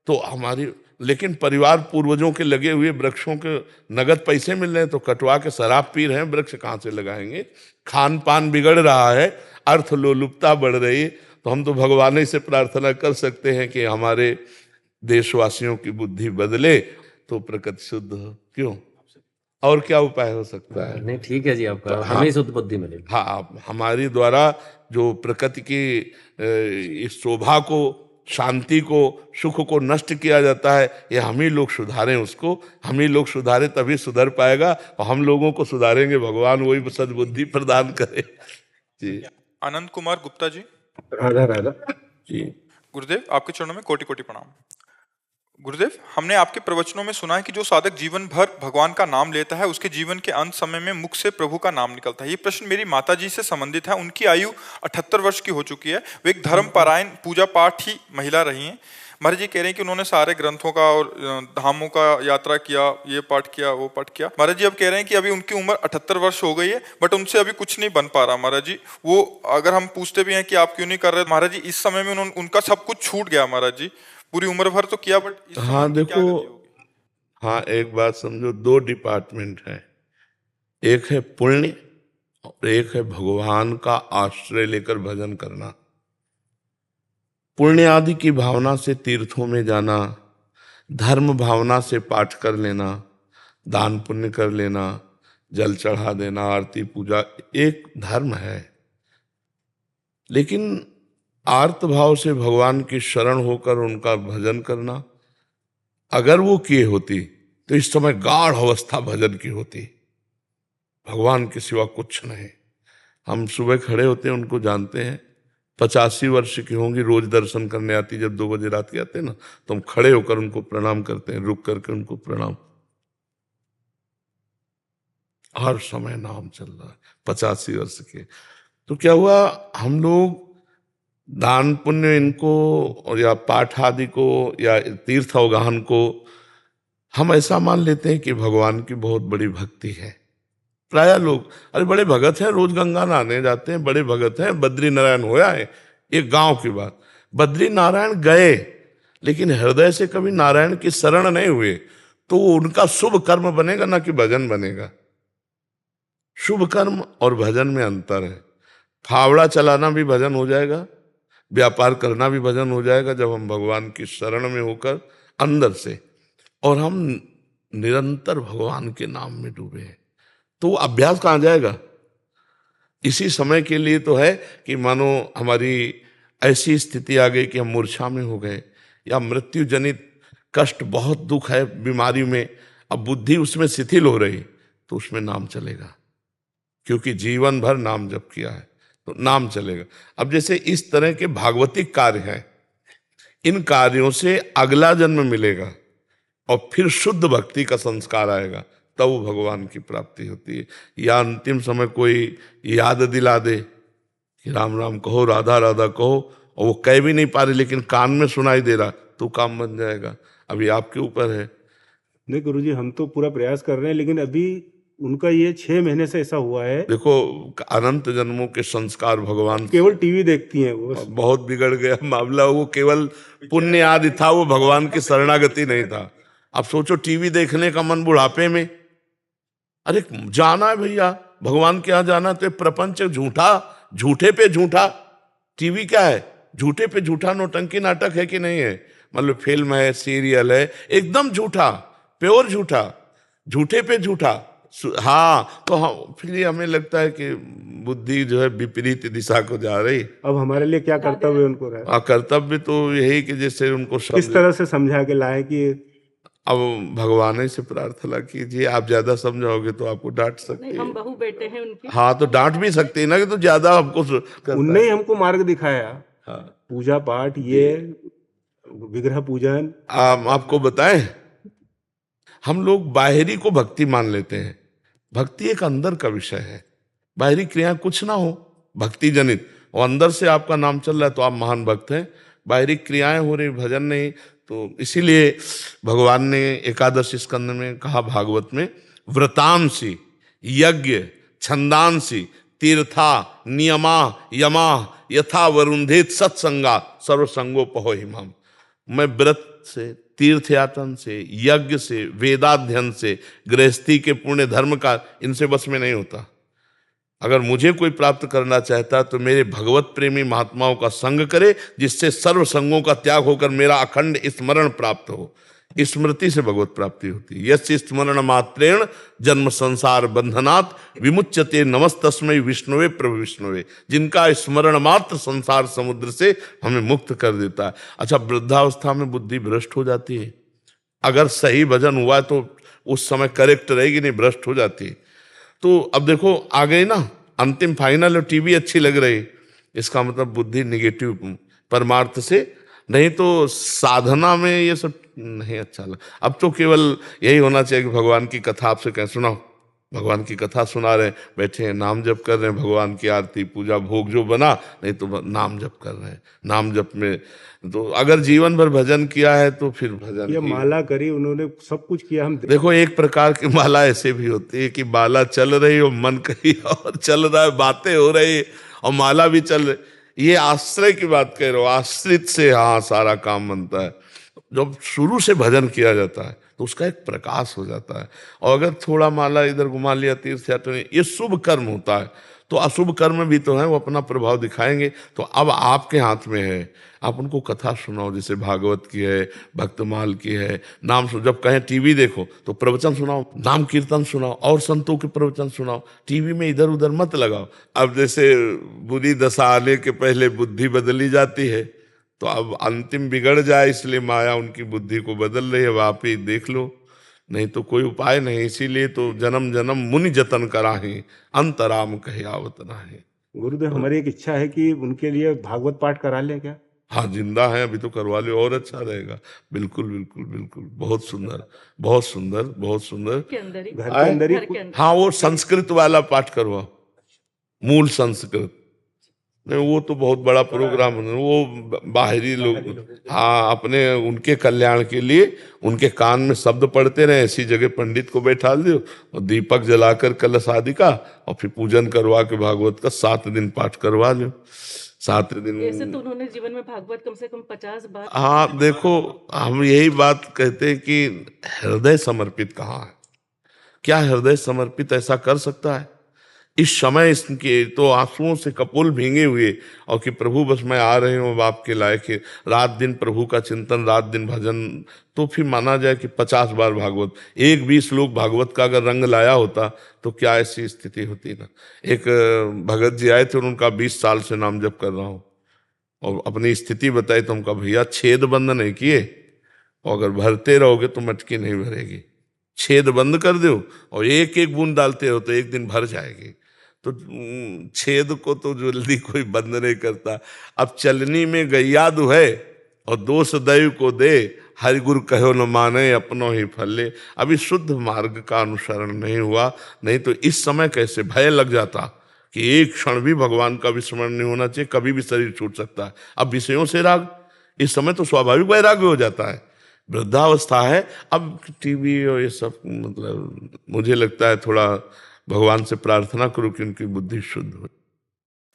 तो हमारी, लेकिन परिवार पूर्वजों के लगे हुए वृक्षों के नगद पैसे मिल रहे हैं, तो कटवा के शराब पी रहे हैं, वृक्ष कहाँ से लगाएंगे। खान पान बिगड़ रहा है, अर्थ लोलुपता बढ़ रही है। तो हम तो भगवान ही से प्रार्थना कर सकते हैं कि हमारे देशवासियों की बुद्धि बदले तो प्रकृति शुद्ध हो। क्यों, और क्या उपाय हो सकता है? नहीं ठीक है जी, आपका हमें शुद्ध बुद्धि मिलेगी। हाँ, हमारी द्वारा जो प्रकृति की इस शोभा को, शांति को, सुख को नष्ट किया जाता है, ये हम ही लोग सुधारें उसको। हम ही लोग सुधारें तभी सुधर पाएगा, और हम लोगों को सुधारेंगे भगवान, वही सद्बुद्धि प्रदान करे जी। आनंद कुमार गुप्ता जी। राधा राधा जी गुरुदेव, आपके चरणों में कोटि कोटि प्रणाम। गुरुदेव, हमने आपके प्रवचनों में सुना है कि जो साधक जीवन भर भगवान का नाम लेता है, उसके जीवन के अंत समय में मुख से प्रभु का नाम निकलता है। ये प्रश्न मेरी माता जी से संबंधित है। उनकी आयु 78 वर्ष की हो चुकी है। वे एक धर्म परायण पूजा पाठ ही महिला रही हैं। महाराज जी कह रहे हैं कि उन्होंने सारे ग्रंथों का और धामों का यात्रा किया, ये पाठ किया, वो पाठ किया। महाराज जी अब कह रहे हैं कि अभी उनकी उम्र 78 वर्ष हो गई है, बट उनसे अभी कुछ नहीं बन पा रहा। महाराज जी, वो अगर हम पूछते भी हैं कि आप क्यों नहीं कर रहे, महाराज जी इस समय में उनका सब कुछ छूट गया। महाराज जी पूरी उम्र भर तो किया, बट इस हाँ समय क्या गति देखो, होगी? हाँ एक बात समझो, 2 डिपार्टमेंट है, एक है पुण्य और एक है भगवान का आश्रय लेकर भजन करना। पुण्य आदि की भावना से तीर्थों में जाना, धर्म भावना से पाठ कर लेना, दान पुण्य कर लेना, जल चढ़ा देना, आरती पूजा, एक धर्म है। लेकिन आर्त भाव से भगवान की शरण होकर उनका भजन करना, अगर वो किए होती तो इस समय गाढ़ अवस्था भजन की होती। भगवान के सिवा कुछ नहीं। हम सुबह खड़े होते हैं, उनको जानते हैं, 85 वर्ष की होंगी, रोज दर्शन करने आती। जब 2 बजे रात के आते हैं ना, तो हम खड़े होकर उनको प्रणाम करते हैं, रुक करके उनको प्रणाम। हर समय नाम चल रहा है, 85 वर्ष के। तो क्या हुआ, हम लोग दान पुण्य इनको, और या पाठ आदि को, या तीर्थ अवगाहन को हम ऐसा मान लेते हैं कि भगवान की बहुत बड़ी भक्ति है। प्राय लोग, अरे बड़े भगत हैं, रोज गंगा नहाने जाते हैं, बड़े भगत हैं, बद्री नारायण होया है। एक गांव की बात, बद्री नारायण गए, लेकिन हृदय से कभी नारायण की शरण नहीं हुए, तो उनका शुभ कर्म बनेगा ना कि भजन बनेगा। शुभ कर्म और भजन में अंतर है। फावड़ा चलाना भी भजन हो जाएगा, व्यापार करना भी भजन हो जाएगा जब हम भगवान की शरण में होकर अंदर से, और हम निरंतर भगवान के नाम में डूबे हैं। तो वो अभ्यास कहाँ जाएगा? इसी समय के लिए तो है कि मानो हमारी ऐसी स्थिति आ गई कि हम मूर्छा में हो गए, या मृत्यु जनित कष्ट, बहुत दुख है बीमारी में, अब बुद्धि उसमें शिथिल हो रही, तो उसमें नाम चलेगा, क्योंकि जीवन भर नाम जप किया है तो नाम चलेगा। अब जैसे इस तरह के भागवतिक कार्य हैं, इन कार्यों से अगला जन्म मिलेगा और फिर शुद्ध भक्ति का संस्कार आएगा, तब वो भगवान की प्राप्ति होती है। या अंतिम समय कोई याद दिला दे कि राम राम कहो, राधा राधा कहो, और वो कह भी नहीं पा रहे लेकिन कान में सुनाई दे रहा, तो काम बन जाएगा। अभी आपके ऊपर है। नहीं गुरुजी, हम तो पूरा प्रयास कर रहे हैं, लेकिन अभी उनका ये 6 महीने से ऐसा हुआ है। देखो, अनंत जन्मों के संस्कार भगवान केवल टीवी देखती हैं वो। बहुत बिगड़ गया मामला। वो केवल पुण्य आदि था, वो भगवान की शरणागति नहीं था। अब सोचो, टीवी देखने का मन बुढ़ापे में, अरे जाना है भैया भगवान के यहाँ जाना, तो प्रपंच झूठा, झूठे पे झूठा। टीवी क्या है? झूठे पे झूठा नौटंकी नाटक है कि नहीं है? मतलब फिल्म है, सीरियल है, एकदम झूठा, प्योर झूठा, झूठे पे झूठा। हाँ, तो हम फिर हमें लगता है कि बुद्धि जो है विपरीत दिशा को जा रही। अब हमारे लिए क्या कर्तव्य उनको रहा? कर्तव्य तो यही कि जैसे उनको किस तरह से समझा के लाए कि अब भगवान ही से प्रार्थना कीजिए। आप ज्यादा समझाओगे तो आपको डांट सकते हैं। हम बहू बेटे हैं उनकी। हाँ, तो डांट भी सकते हैं ना कि तो ज्यादा हमको उनने ही हमको मार्ग दिखाया। हाँ। पूजा पाठ, ये विग्रह पूजन। आपको बताएं, हम लोग बाहरी को भक्ति मान लेते हैं। भक्ति एक अंदर का विषय है। बाहरी क्रिया कुछ ना हो भक्ति जनित, और अंदर से आपका नाम चल रहा है तो आप महान भक्त हैं। बाहरी क्रियाएं हो रही, भजन नहीं। तो इसीलिए भगवान ने एकादश स्कंद में कहा भागवत में, व्रतांसी यज्ञ छंदांसी तीर्था नियमा यमा यथा वरुंधेत सत्संगा सर्वसंगोपहो हिमाम। मैं व्रत से, तीर्थ यातन से, यज्ञ से, वेदाध्ययन से, गृहस्थी के पुण्य धर्म का, इनसे बस में नहीं होता। अगर मुझे कोई प्राप्त करना चाहता तो मेरे भगवत प्रेमी महात्माओं का संग करे, जिससे सर्व संगों का त्याग होकर मेरा अखंड स्मरण प्राप्त हो। स्मृति से भगवत प्राप्ति होती है। यस्य स्मरण मात्रेण जन्म संसार बंधनात् विमुच्यते नमस्तस्मै विष्णुवे प्रभु विष्णुवे। जिनका स्मरण मात्र संसार समुद्र से हमें मुक्त कर देता है। अच्छा, वृद्धावस्था में बुद्धि भ्रष्ट हो जाती है। अगर सही भजन हुआ तो उस समय करेक्ट रहेगी, नहीं भ्रष्ट हो जाती है। तो अब देखो आ गई ना अंतिम फाइनल, और टीवी अच्छी लग रही, इसका मतलब बुद्धि निगेटिव परमार्थ से, नहीं तो साधना में ये सब नहीं अच्छा लगा। अब तो केवल यही होना चाहिए कि भगवान की कथा आपसे कहें सुनाओ, भगवान की कथा सुना रहे हैं, बैठे हैं, नाम जप कर रहे हैं, भगवान की आरती पूजा भोग जो बना, नहीं तो नाम जप कर रहे हैं। नाम जप में तो अगर जीवन भर भजन किया है तो फिर भजन, ये माला करी उन्होंने, सब कुछ किया। हम देखो, एक प्रकार की माला ऐसे भी होती है कि माला चल रही हो, मन कहीं और चल रहा है, बातें हो रही और माला भी चल रही। ये आश्रय की बात कह रहे हो, आश्रित से हाँ सारा काम बनता है। जब शुरू से भजन किया जाता है तो उसका एक प्रकाश हो जाता है। और अगर थोड़ा माला इधर घुमा लिया, तीर्थ यात्रा, ये शुभ कर्म होता है। तो अशुभ कर्म भी तो है, वो अपना प्रभाव दिखाएंगे। तो अब आपके हाथ में है, आप उनको कथा सुनाओ, जैसे भागवत की है, भक्तमाल की है, नाम सुनो। जब कहें टीवी देखो तो प्रवचन सुनाओ, नाम कीर्तन सुनाओ, और संतों के प्रवचन सुनाओ। टीवी में इधर उधर मत लगाओ। अब जैसे बुरी दशा आने के पहले बुद्धि बदली जाती है, तो अब अंतिम बिगड़ जाए इसलिए माया उनकी बुद्धि को बदल रही है। अब आप ही देख लो, नहीं तो कोई उपाय नहीं। इसीलिए तो जन्म जन्म मुनि जतन कराही, अंतराम कहे आवत नाही। गुरुदेव, हमारी एक इच्छा है कि उनके लिए भागवत पाठ करा लें क्या? हाँ, जिंदा है अभी तो करवा लो, और अच्छा रहेगा। बिल्कुल बिल्कुल बिल्कुल, बहुत सुंदर बहुत सुंदर बहुत सुंदर। के अंदर ही, घर के अंदर ही घर के अंदर। हाँ, वो संस्कृत वाला पाठ करवाओ, मूल संस्कृत। नहीं, वो तो बहुत बड़ा प्रोग्राम है, वो बाहरी लोग, हाँ, अपने उनके कल्याण के लिए उनके कान में शब्द पढ़ते रहे। ऐसी जगह पंडित को बैठा दो और दीपक जलाकर कलश आदि का, और फिर पूजन करवा के भागवत का 7 दिन पाठ करवा लो। 7 दिन ऐसे तो उन्होंने जीवन में भागवत कम से कम 50 बार। हाँ, देखो, हम यही बात कहते हैं कि हृदय समर्पित कहाँ है? क्या हृदय समर्पित ऐसा कर सकता है इस समय इसके तो आंसुओं से कपोल भींगे हुए, और कि प्रभु बस मैं आ रही हूँ अब आपके लायक है, रात दिन प्रभु का चिंतन, रात दिन भजन, तो फिर माना जाए कि 50 बार भागवत, एक 20 श्लोक भागवत का अगर रंग लाया होता तो क्या ऐसी स्थिति होती ना। एक भगत जी आए थे और उनका 20 साल से नाम जप कर रहा हूँ, और अपनी स्थिति बताई तो उनका भैया छेद बंद नहीं किए, और अगर भरते रहोगे तो मटकी नहीं भरेगी, छेद बंद कर दो और एक एक बूंद डालते हो तो एक दिन भर जाएगी। तो छेद को तो जल्दी कोई बंद नहीं करता। अब चलनी में गैया दुहै और दोष दैव को दे, हरि गुरु कहो न माने अपनों ही फल ले। अभी शुद्ध मार्ग का अनुसरण नहीं हुआ, नहीं तो इस समय कैसे भय लग जाता कि एक क्षण भी भगवान का विस्मरण नहीं होना चाहिए, कभी भी शरीर छूट सकता है। अब विषयों से राग, इस समय तो स्वाभाविक वैराग्य हो जाता है, वृद्धावस्था है। अब टीवी और ये सब, मतलब मुझे लगता है थोड़ा भगवान से प्रार्थना करो कि उनकी बुद्धि शुद्ध हो।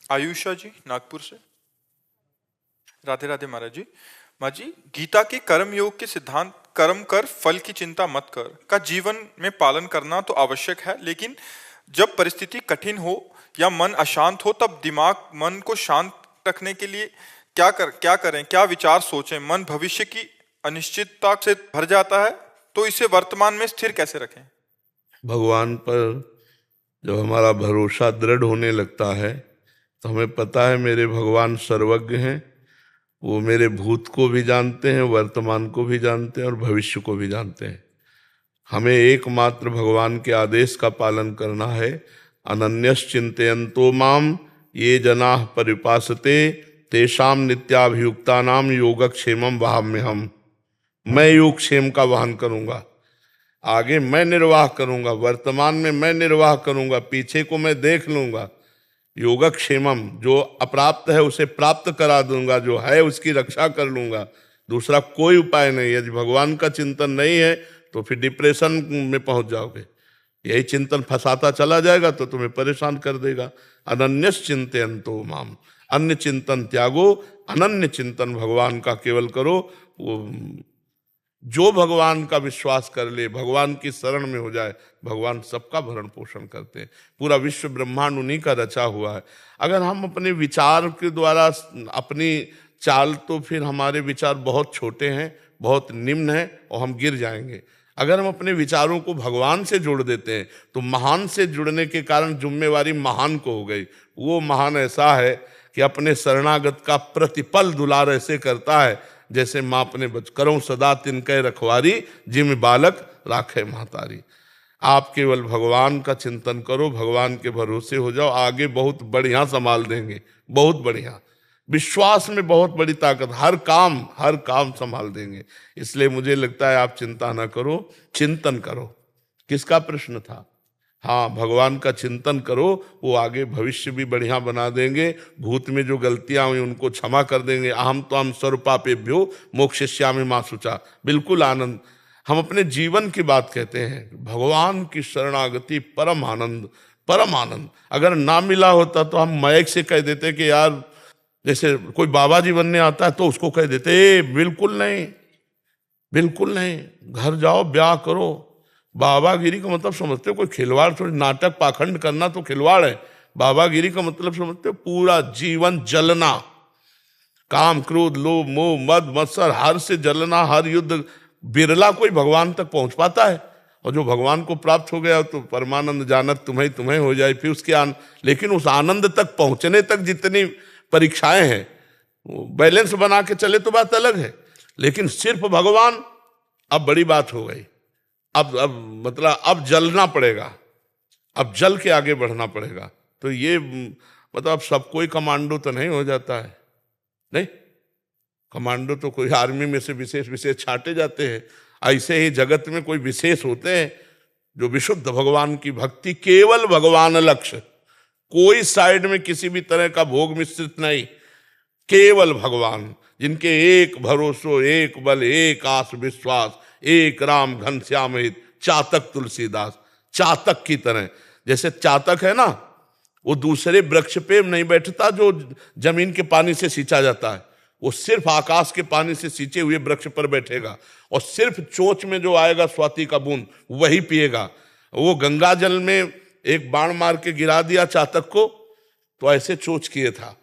आयुषा जी नागपुर से। राधे राधे महाराज जी। माँ जी, गीता के कर्म योग के सिद्धांत कर्म कर फल की चिंता मत कर का जीवन में पालन करना तो आवश्यक है, लेकिन जब परिस्थिति कठिन हो या मन अशांत हो तब दिमाग मन को शांत रखने के लिए क्या करें, क्या विचार सोचें? मन भविष्य की अनिश्चितता से भर जाता है, तो इसे वर्तमान में स्थिर कैसे रखें? भगवान पर जब हमारा भरोसा दृढ़ होने लगता है तो हमें पता है मेरे भगवान सर्वज्ञ हैं, वो मेरे भूत को भी जानते हैं, वर्तमान को भी जानते हैं और भविष्य को भी जानते हैं। हमें एकमात्र भगवान के आदेश का पालन करना है। अनन्यश्चिन्तयन्तो माम ये जनाः परिपासते तेषाम नित्याभियुक्तानाम योगक्षेमम वहाम्यहम्। मैं योगक्षेम का वहन करूंगा, आगे मैं निर्वाह करूंगा, वर्तमान में मैं निर्वाह करूंगा, पीछे को मैं देख लूंगा। योगक्षेमम, जो अप्राप्त है उसे प्राप्त करा दूंगा, जो है उसकी रक्षा कर लूंगा, दूसरा कोई उपाय नहीं। यदि भगवान का चिंतन नहीं है तो फिर डिप्रेशन में पहुंच जाओगे। यही चिंतन फंसाता चला जाएगा तो तुम्हें परेशान कर देगा। अनन्यश्चिन्तयन्तो माम, अन्य चिंतन त्यागो, अनन्य चिंतन भगवान का केवल करो। वो जो भगवान का विश्वास कर ले, भगवान की शरण में हो जाए, भगवान सबका भरण पोषण करते हैं। पूरा विश्व ब्रह्मांड उन्हीं का रचा हुआ है। अगर हम अपने विचार के द्वारा अपनी चाल, तो फिर हमारे विचार बहुत छोटे हैं, बहुत निम्न हैं और हम गिर जाएंगे। अगर हम अपने विचारों को भगवान से जोड़ देते हैं तो महान से जुड़ने के कारण जिम्मेवारी महान को हो गई। वो महान ऐसा है कि अपने शरणागत का प्रतिपल दुलार ऐसे करता है जैसे माँ अपने बच करो सदा तिनके रखवारी, जिम बालक राखे महतारी। आप केवल भगवान का चिंतन करो, भगवान के भरोसे हो जाओ, आगे बहुत बढ़िया संभाल देंगे, बहुत बढ़िया। विश्वास में बहुत बड़ी ताकत, हर काम संभाल देंगे। इसलिए मुझे लगता है आप चिंता ना करो, चिंतन करो। किसका प्रश्न था? हाँ, भगवान का चिंतन करो, वो आगे भविष्य भी बढ़िया बना देंगे। भूत में जो गलतियां हुई उनको क्षमा कर देंगे। अहम तो हम सर्वपापेभ्यो मोक्षयिष्यामि मा शुचा। बिल्कुल आनंद। हम अपने जीवन की बात कहते हैं, भगवान की शरणागति परम आनंद, परम आनंद। अगर ना मिला होता तो हम माइक से कह देते कि यार, जैसे कोई बाबा जी बनने आता है तो उसको कह देते बिल्कुल नहीं, बिल्कुल नहीं, घर जाओ ब्याह करो। बाबागिरी का मतलब समझते हो कोई खिलवाड़ थोड़ी, नाटक पाखंड करना तो खिलवाड़ है। बाबागिरी का मतलब समझते हो पूरा जीवन जलना, काम क्रोध लोभ मोह मद मत्सर हर से जलना, हर युद्ध। बिरला कोई भगवान तक पहुंच पाता है, और जो भगवान को प्राप्त हो गया तो परमानंद जानत तुम्हें तुम्हें हो जाए। फिर उसके लेकिन उस आनंद तक पहुंचने तक जितनी परीक्षाएं हैं, बैलेंस बना के चले तो बात अलग है, लेकिन सिर्फ भगवान, अब बड़ी बात हो गई। अब मतलब अब जलना पड़ेगा, अब जल के आगे बढ़ना पड़ेगा। तो ये मतलब सब कोई कमांडो तो नहीं हो जाता है, नहीं। कमांडो तो कोई आर्मी में से विशेष छांटे जाते हैं। ऐसे ही जगत में कोई विशेष होते हैं जो विशुद्ध भगवान की भक्ति, केवल भगवान लक्ष्य, कोई साइड में किसी भी तरह का भोग मिश्रित नहीं, केवल भगवान, जिनके एक भरोसो एक बल एक आस विश्वास, एक राम घनश्याम हित चातक तुलसीदास। चातक की तरह, जैसे चातक है ना, वो दूसरे वृक्ष पे नहीं बैठता जो जमीन के पानी से सींचा जाता है, वो सिर्फ आकाश के पानी से सींचे हुए वृक्ष पर बैठेगा और सिर्फ चोंच में जो आएगा स्वाति का बूंद वही पिएगा। वो गंगा जल में एक बाण मार के गिरा दिया चातक को, तो ऐसे चोच किए था।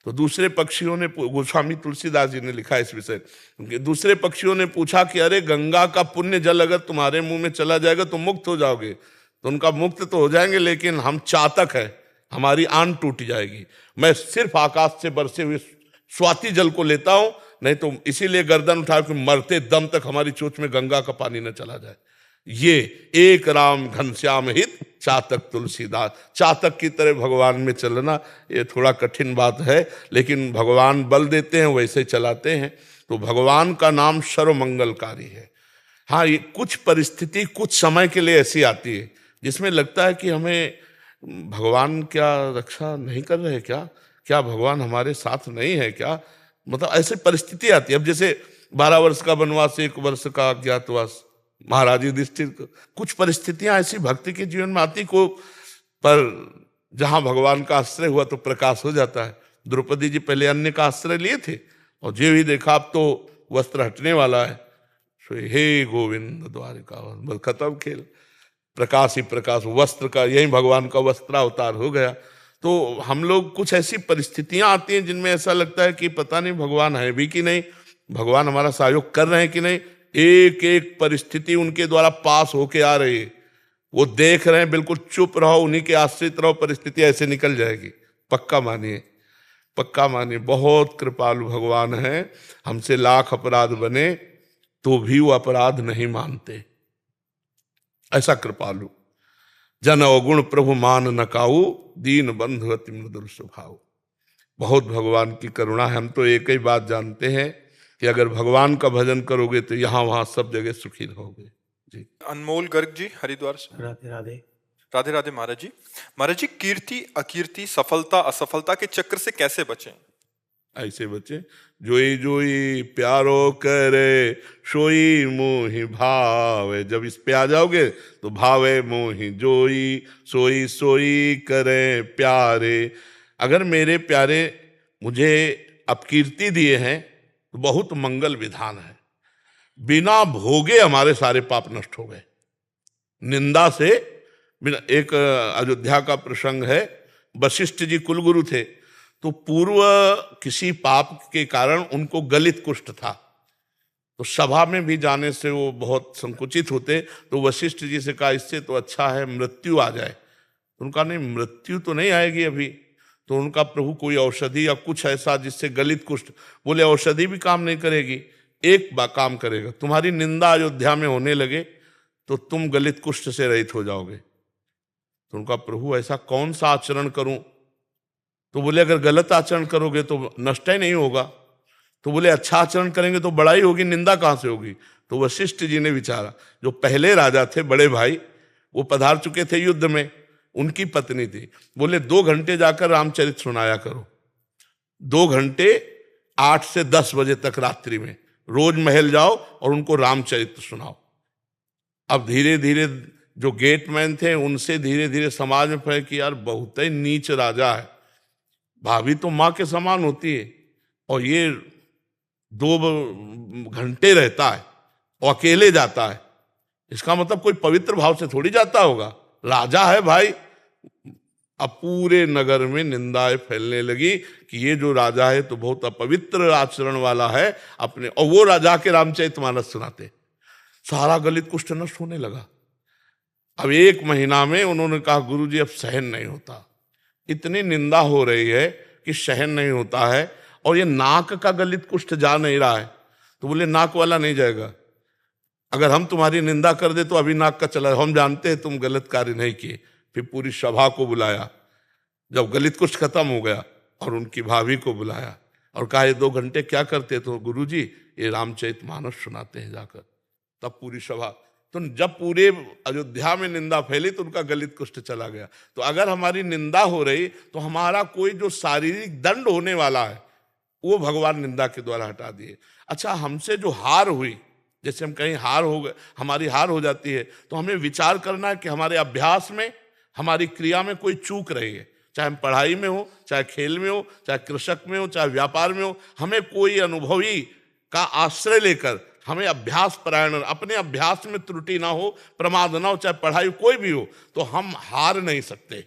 तो दूसरे पक्षियों ने, गोस्वामी तुलसीदास जी ने लिखा इस विषय, दूसरे पक्षियों ने पूछा कि अरे गंगा का पुण्य जल अगर तुम्हारे मुंह में चला जाएगा तो मुक्त हो जाओगे। तो उनका मुक्त तो हो जाएंगे, लेकिन हम चातक है, हमारी आन टूट जाएगी। मैं सिर्फ आकाश से बरसे हुए स्वाति जल को लेता हूं, नहीं तो इसीलिए गर्दन उठा के मरते दम तक हमारी चोंच में गंगा का पानी न चला जाए। ये एक राम घनश्याम हित चातक तुलसीदास। चातक की तरह भगवान में चलना ये थोड़ा कठिन बात है, लेकिन भगवान बल देते हैं, वैसे चलाते हैं। तो भगवान का नाम सर्वमंगलकारी है। हाँ, ये कुछ परिस्थिति कुछ समय के लिए ऐसी आती है जिसमें लगता है कि हमें भगवान क्या रक्षा नहीं कर रहे, क्या भगवान हमारे साथ नहीं है क्या, मतलब ऐसी परिस्थिति आती है। अब जैसे 12 वर्ष का वनवास, 1 वर्ष का अज्ञातवास, महाराज युधिष्ठिर, कुछ परिस्थितियां ऐसी भक्ति के जीवन में आती को, पर जहां भगवान का आश्रय हुआ तो प्रकाश हो जाता है। द्रौपदी जी पहले अन्य का आश्रय लिए थे, और जो भी देखा अब तो वस्त्र हटने वाला है, सो हे गोविंद द्वारिका, बस खत्म खेल। प्रकाश ही प्रकाश, वस्त्र का, यही भगवान का वस्त्रावतार हो गया। तो हम लोग, कुछ ऐसी परिस्थितियां आती हैं जिनमें ऐसा लगता है कि पता नहीं भगवान है भी कि नहीं, भगवान हमारा सहयोग कर रहे हैं कि नहीं। एक एक परिस्थिति उनके द्वारा पास होके आ रही है, वो देख रहे हैं, बिल्कुल चुप रहो, उन्हीं के आश्रित रहो, परिस्थिति ऐसे निकल जाएगी। पक्का मानिए, पक्का मानिए, बहुत कृपालु भगवान है। हमसे लाख अपराध बने तो भी वो अपराध नहीं मानते, ऐसा कृपालु। जन अवगुण प्रभु मान न काऊ, दीन बंधु अति मृदुल स्वभाव। बहुत भगवान की करुणा है। हम तो एक ही बात जानते हैं कि अगर भगवान का भजन करोगे तो यहाँ वहां सब जगह सुखी रहोगे। जी। अनमोल गर्ग जी हरिद्वार से। राधे राधे। राधे राधे महाराज जी। महाराज जी, कीर्ति अकीर्ति, सफलता असफलता के चक्र से कैसे बचें? ऐसे बच्चे, जोई जोई प्यारो करे सोई मोहि भावे। जब इस पे आ जाओगे तो भावे मोहि जोई, सोई सोई करे प्यारे। अगर मेरे प्यारे मुझे अपकीर्ति दिए हैं तो बहुत मंगल विधान है। बिना भोगे हमारे सारे पाप नष्ट हो गए, निंदा से बिना। एक अयोध्या का प्रसंग है, वशिष्ठ जी कुलगुरु थे, तो पूर्व किसी पाप के कारण उनको गलित कुष्ठ था, तो सभा में भी जाने से वो बहुत संकुचित होते। तो वशिष्ठ जी से कहा, इससे तो अच्छा है मृत्यु आ जाए। उनका नहीं, मृत्यु तो नहीं आएगी अभी। तो उनका प्रभु कोई औषधि या कुछ ऐसा जिससे गलित कुष्ठ, बोले औषधि भी काम नहीं करेगी, एक काम करेगा, तुम्हारी निंदा अयोध्या में होने लगे तो तुम गलित कुष्ठ से रहित हो जाओगे। तो उनका प्रभु ऐसा कौन सा आचरण करूं? तो बोले अगर गलत आचरण करोगे तो नष्ट ही नहीं होगा। तो बोले अच्छा आचरण करेंगे तो बड़ाई होगी, निंदा कहां से होगी? तो वशिष्ठ जी ने विचारा, जो पहले राजा थे बड़े भाई, वो पधार चुके थे युद्ध में, उनकी पत्नी थी। बोले 2 घंटे जाकर रामचरित सुनाया करो, 2 घंटे 8 से 10 बजे तक रात्रि में रोज महल जाओ और उनको रामचरित सुनाओ। अब धीरे धीरे जो गेटमैन थे उनसे धीरे धीरे समाज में फैल कि यार बहुत ही नीच राजा है, भाभी तो माँ के समान होती है और ये 2 घंटे रहता है और अकेले जाता है, इसका मतलब कोई पवित्र भाव से थोड़ी जाता होगा, राजा है भाई। अब पूरे नगर में निंदाएं फैलने लगी कि ये जो राजा है तो बहुत अपवित्र आचरण वाला है अपने, और वो राजा के रामचरितमानस सुनाते, सारा गलित कुष्ठ नष्ट होने लगा। अब 1 महीना में उन्होंने कहा गुरुजी अब सहन नहीं होता, इतनी निंदा हो रही है कि सहन नहीं होता है, और ये नाक का गलित कुष्ठ जा नहीं रहा है। तो बोले नाक वाला नहीं जाएगा, अगर हम तुम्हारी निंदा कर दे तो अभी नाक का चला, हम जानते हैं तुम गलत कार्य नहीं किए। फिर पूरी सभा को बुलाया, जब गलित कुष्ठ खत्म हो गया, और उनकी भाभी को बुलाया और कहा ये 2 घंटे क्या करते? तो गुरुजी ये रामचरितमानस सुनाते हैं जाकर। तब पूरी सभा, तो जब पूरे अयोध्या में निंदा फैली तो उनका गलित कुष्ठ चला गया। तो अगर हमारी निंदा हो रही तो हमारा कोई जो शारीरिक दंड होने वाला है वो भगवान निंदा के द्वारा हटा दिए। अच्छा, हमसे जो हार हुई, जैसे हम कहीं हार हो गए, हमारी हार हो जाती है, तो हमें विचार करना है कि हमारे अभ्यास में, हमारी क्रिया में कोई चूक रही है, चाहे हम पढ़ाई में हो, चाहे खेल में हो, चाहे कृषक में हो, चाहे व्यापार में हो। हमें कोई अनुभवी का आश्रय लेकर हमें अभ्यास परायण, अपने अभ्यास में त्रुटि ना हो, प्रमाद ना हो, चाहे पढ़ाई कोई भी हो, तो हम हार नहीं सकते।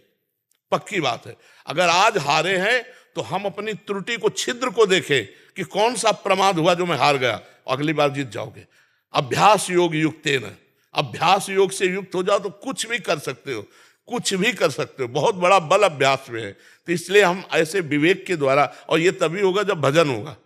पक्की बात है। अगर आज हारे हैं तो हम अपनी त्रुटि को, छिद्र को देखें कि कौन सा प्रमाद हुआ जो मैं हार गया, अगली बार जीत जाओगे। अभ्यास योग युक्तेन, अभ्यास योग से युक्त हो जाओ तो कुछ भी कर सकते हो, कुछ भी कर सकते हो। बहुत बड़ा बल अभ्यास में है। तो इसलिए हम ऐसे विवेक के द्वारा, और ये तभी होगा जब भजन होगा।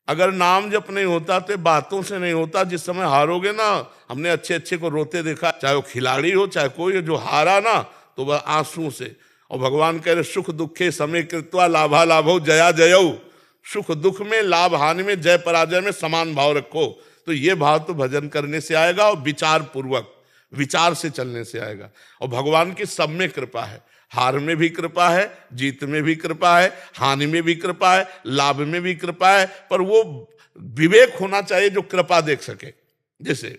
अगर नाम जप नहीं होता तो बातों से नहीं होता। जिस समय हारोगे ना, हमने अच्छे अच्छे को रोते देखा, चाहे वो खिलाड़ी हो चाहे कोई हो, जो हारा ना तो वह आंसू से। और भगवान कह रहे सुख दुखे समय कृत्वा लाभा लाभो जया जयऊ, सुख दुख में, लाभ हानि में, जय पराजय में समान भाव रखो। तो ये भाव तो भजन करने से आएगा और विचार पूर्वक, विचार से चलने से आएगा। और भगवान की सब में कृपा है, हार में भी कृपा है, जीत में भी कृपा है, हानि में भी कृपा है, लाभ में भी कृपा है। पर वो विवेक होना चाहिए जो कृपा देख सके। जैसे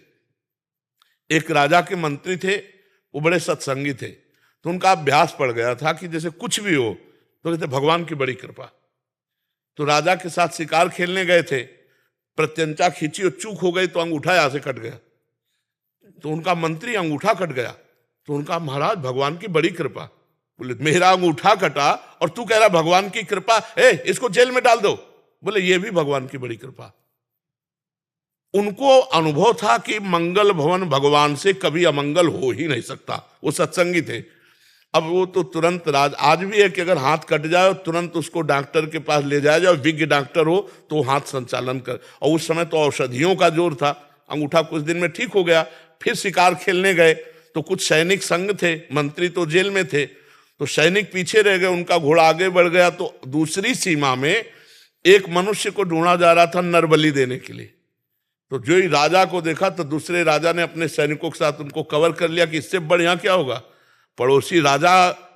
एक राजा के मंत्री थे, वो बड़े सत्संगी थे, तो उनका अभ्यास पड़ गया था कि जैसे कुछ भी हो तो कहते भगवान की बड़ी कृपा। तो राजा के साथ शिकार खेलने गए थे, प्रत्यंचा खींची और चूक हो गई तो अंगूठा यहां से कट गया। तो उनका मंत्री, अंगूठा कट गया, तो उनका महाराज भगवान की बड़ी कृपा। बोले मेरा अंगूठा कटा और तू कह रहा भगवान की कृपा, इसको जेल में डाल दो। बोले ये भी भगवान की बड़ी कृपा। उनको अनुभव था कि मंगल भवन भगवान से कभी अमंगल हो ही नहीं सकता। वो सत्संगी थे। अब वो तो तुरंत आज भी है कि अगर हाथ कट जाए तुरंत उसको डॉक्टर के पास ले जाया जाए, विज्ञ डॉक्टर हो तो हाथ संचालन कर। और उस समय तो औषधियों का जोर था, अंगूठा कुछ दिन में ठीक हो गया। फिर शिकार खेलने गए तो कुछ सैनिक संग थे, मंत्री तो जेल में थे, तो सैनिक पीछे रह गए, उनका घोड़ा आगे बढ़ गया। तो दूसरी सीमा में एक मनुष्य को ढूंढा जा रहा था नरबली देने के लिए। तो जो ही राजा को देखा तो दूसरे राजा ने अपने सैनिकों के साथ उनको कवर कर लिया कि इससे बढ़िया क्या होगा। पड़ोसी राजा,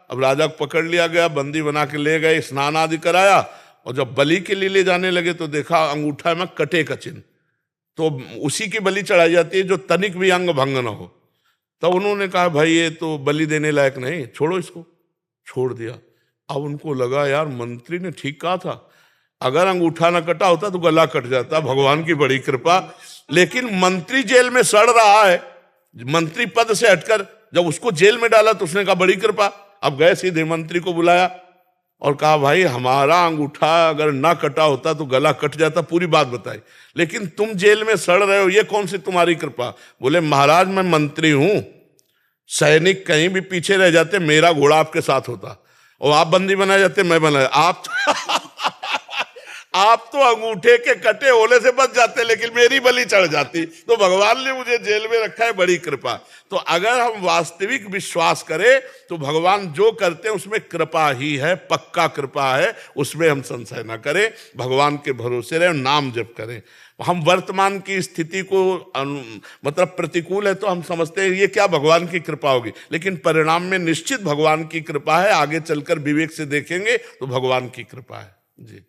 अब राजा को पकड़ लिया गया, बंदी बना के ले गए, स्नान आदि कराया। और जब बलि के लिए ले जाने लगे तो देखा अंगूठा में कटे का चिन्ह। तो उसी की बलि चढ़ाई जाती है जो तनिक भी अंग भंग न हो। तब उन्होंने कहा भाई ये तो बलि देने लायक नहीं, छोड़ो इसको। छोड़ दिया। अब उनको लगा यार मंत्री ने ठीक कहा था, अगर अंगूठा ना कटा होता तो गला कट जाता। भगवान की बड़ी कृपा। लेकिन मंत्री जेल में सड़ रहा है, मंत्री पद से हटकर जब उसको जेल में डाला तो उसने कहा बड़ी कृपा। अब गए सीधे मंत्री को बुलाया और कहा भाई हमारा अंगूठा अगर ना कटा होता तो गला कट जाता, पूरी बात बताई। लेकिन तुम जेल में सड़ रहे हो, ये कौन सी तुम्हारी कृपा। बोले महाराज मैं मंत्री हूं, सैनिक कहीं भी पीछे रह जाते मेरा घोड़ा आपके साथ होता, और आप बंदी बनाए जाते मैं बनाया। आप तो अंगूठे के कटे होने से बच जाते, लेकिन मेरी बलि चढ़ जाती। तो भगवान ने मुझे जेल में रखा है, बड़ी कृपा। तो अगर हम वास्तविक विश्वास करें तो भगवान जो करते हैं उसमें कृपा ही है, पक्का कृपा है, उसमें हम संशय ना करें, भगवान के भरोसे रहें, नाम जप करें। हम वर्तमान की स्थिति को मतलब प्रतिकूल है तो हम समझते हैं ये क्या भगवान की कृपा होगी, लेकिन परिणाम में निश्चित भगवान की कृपा है। आगे चलकर विवेक से देखेंगे तो भगवान की कृपा है। जी।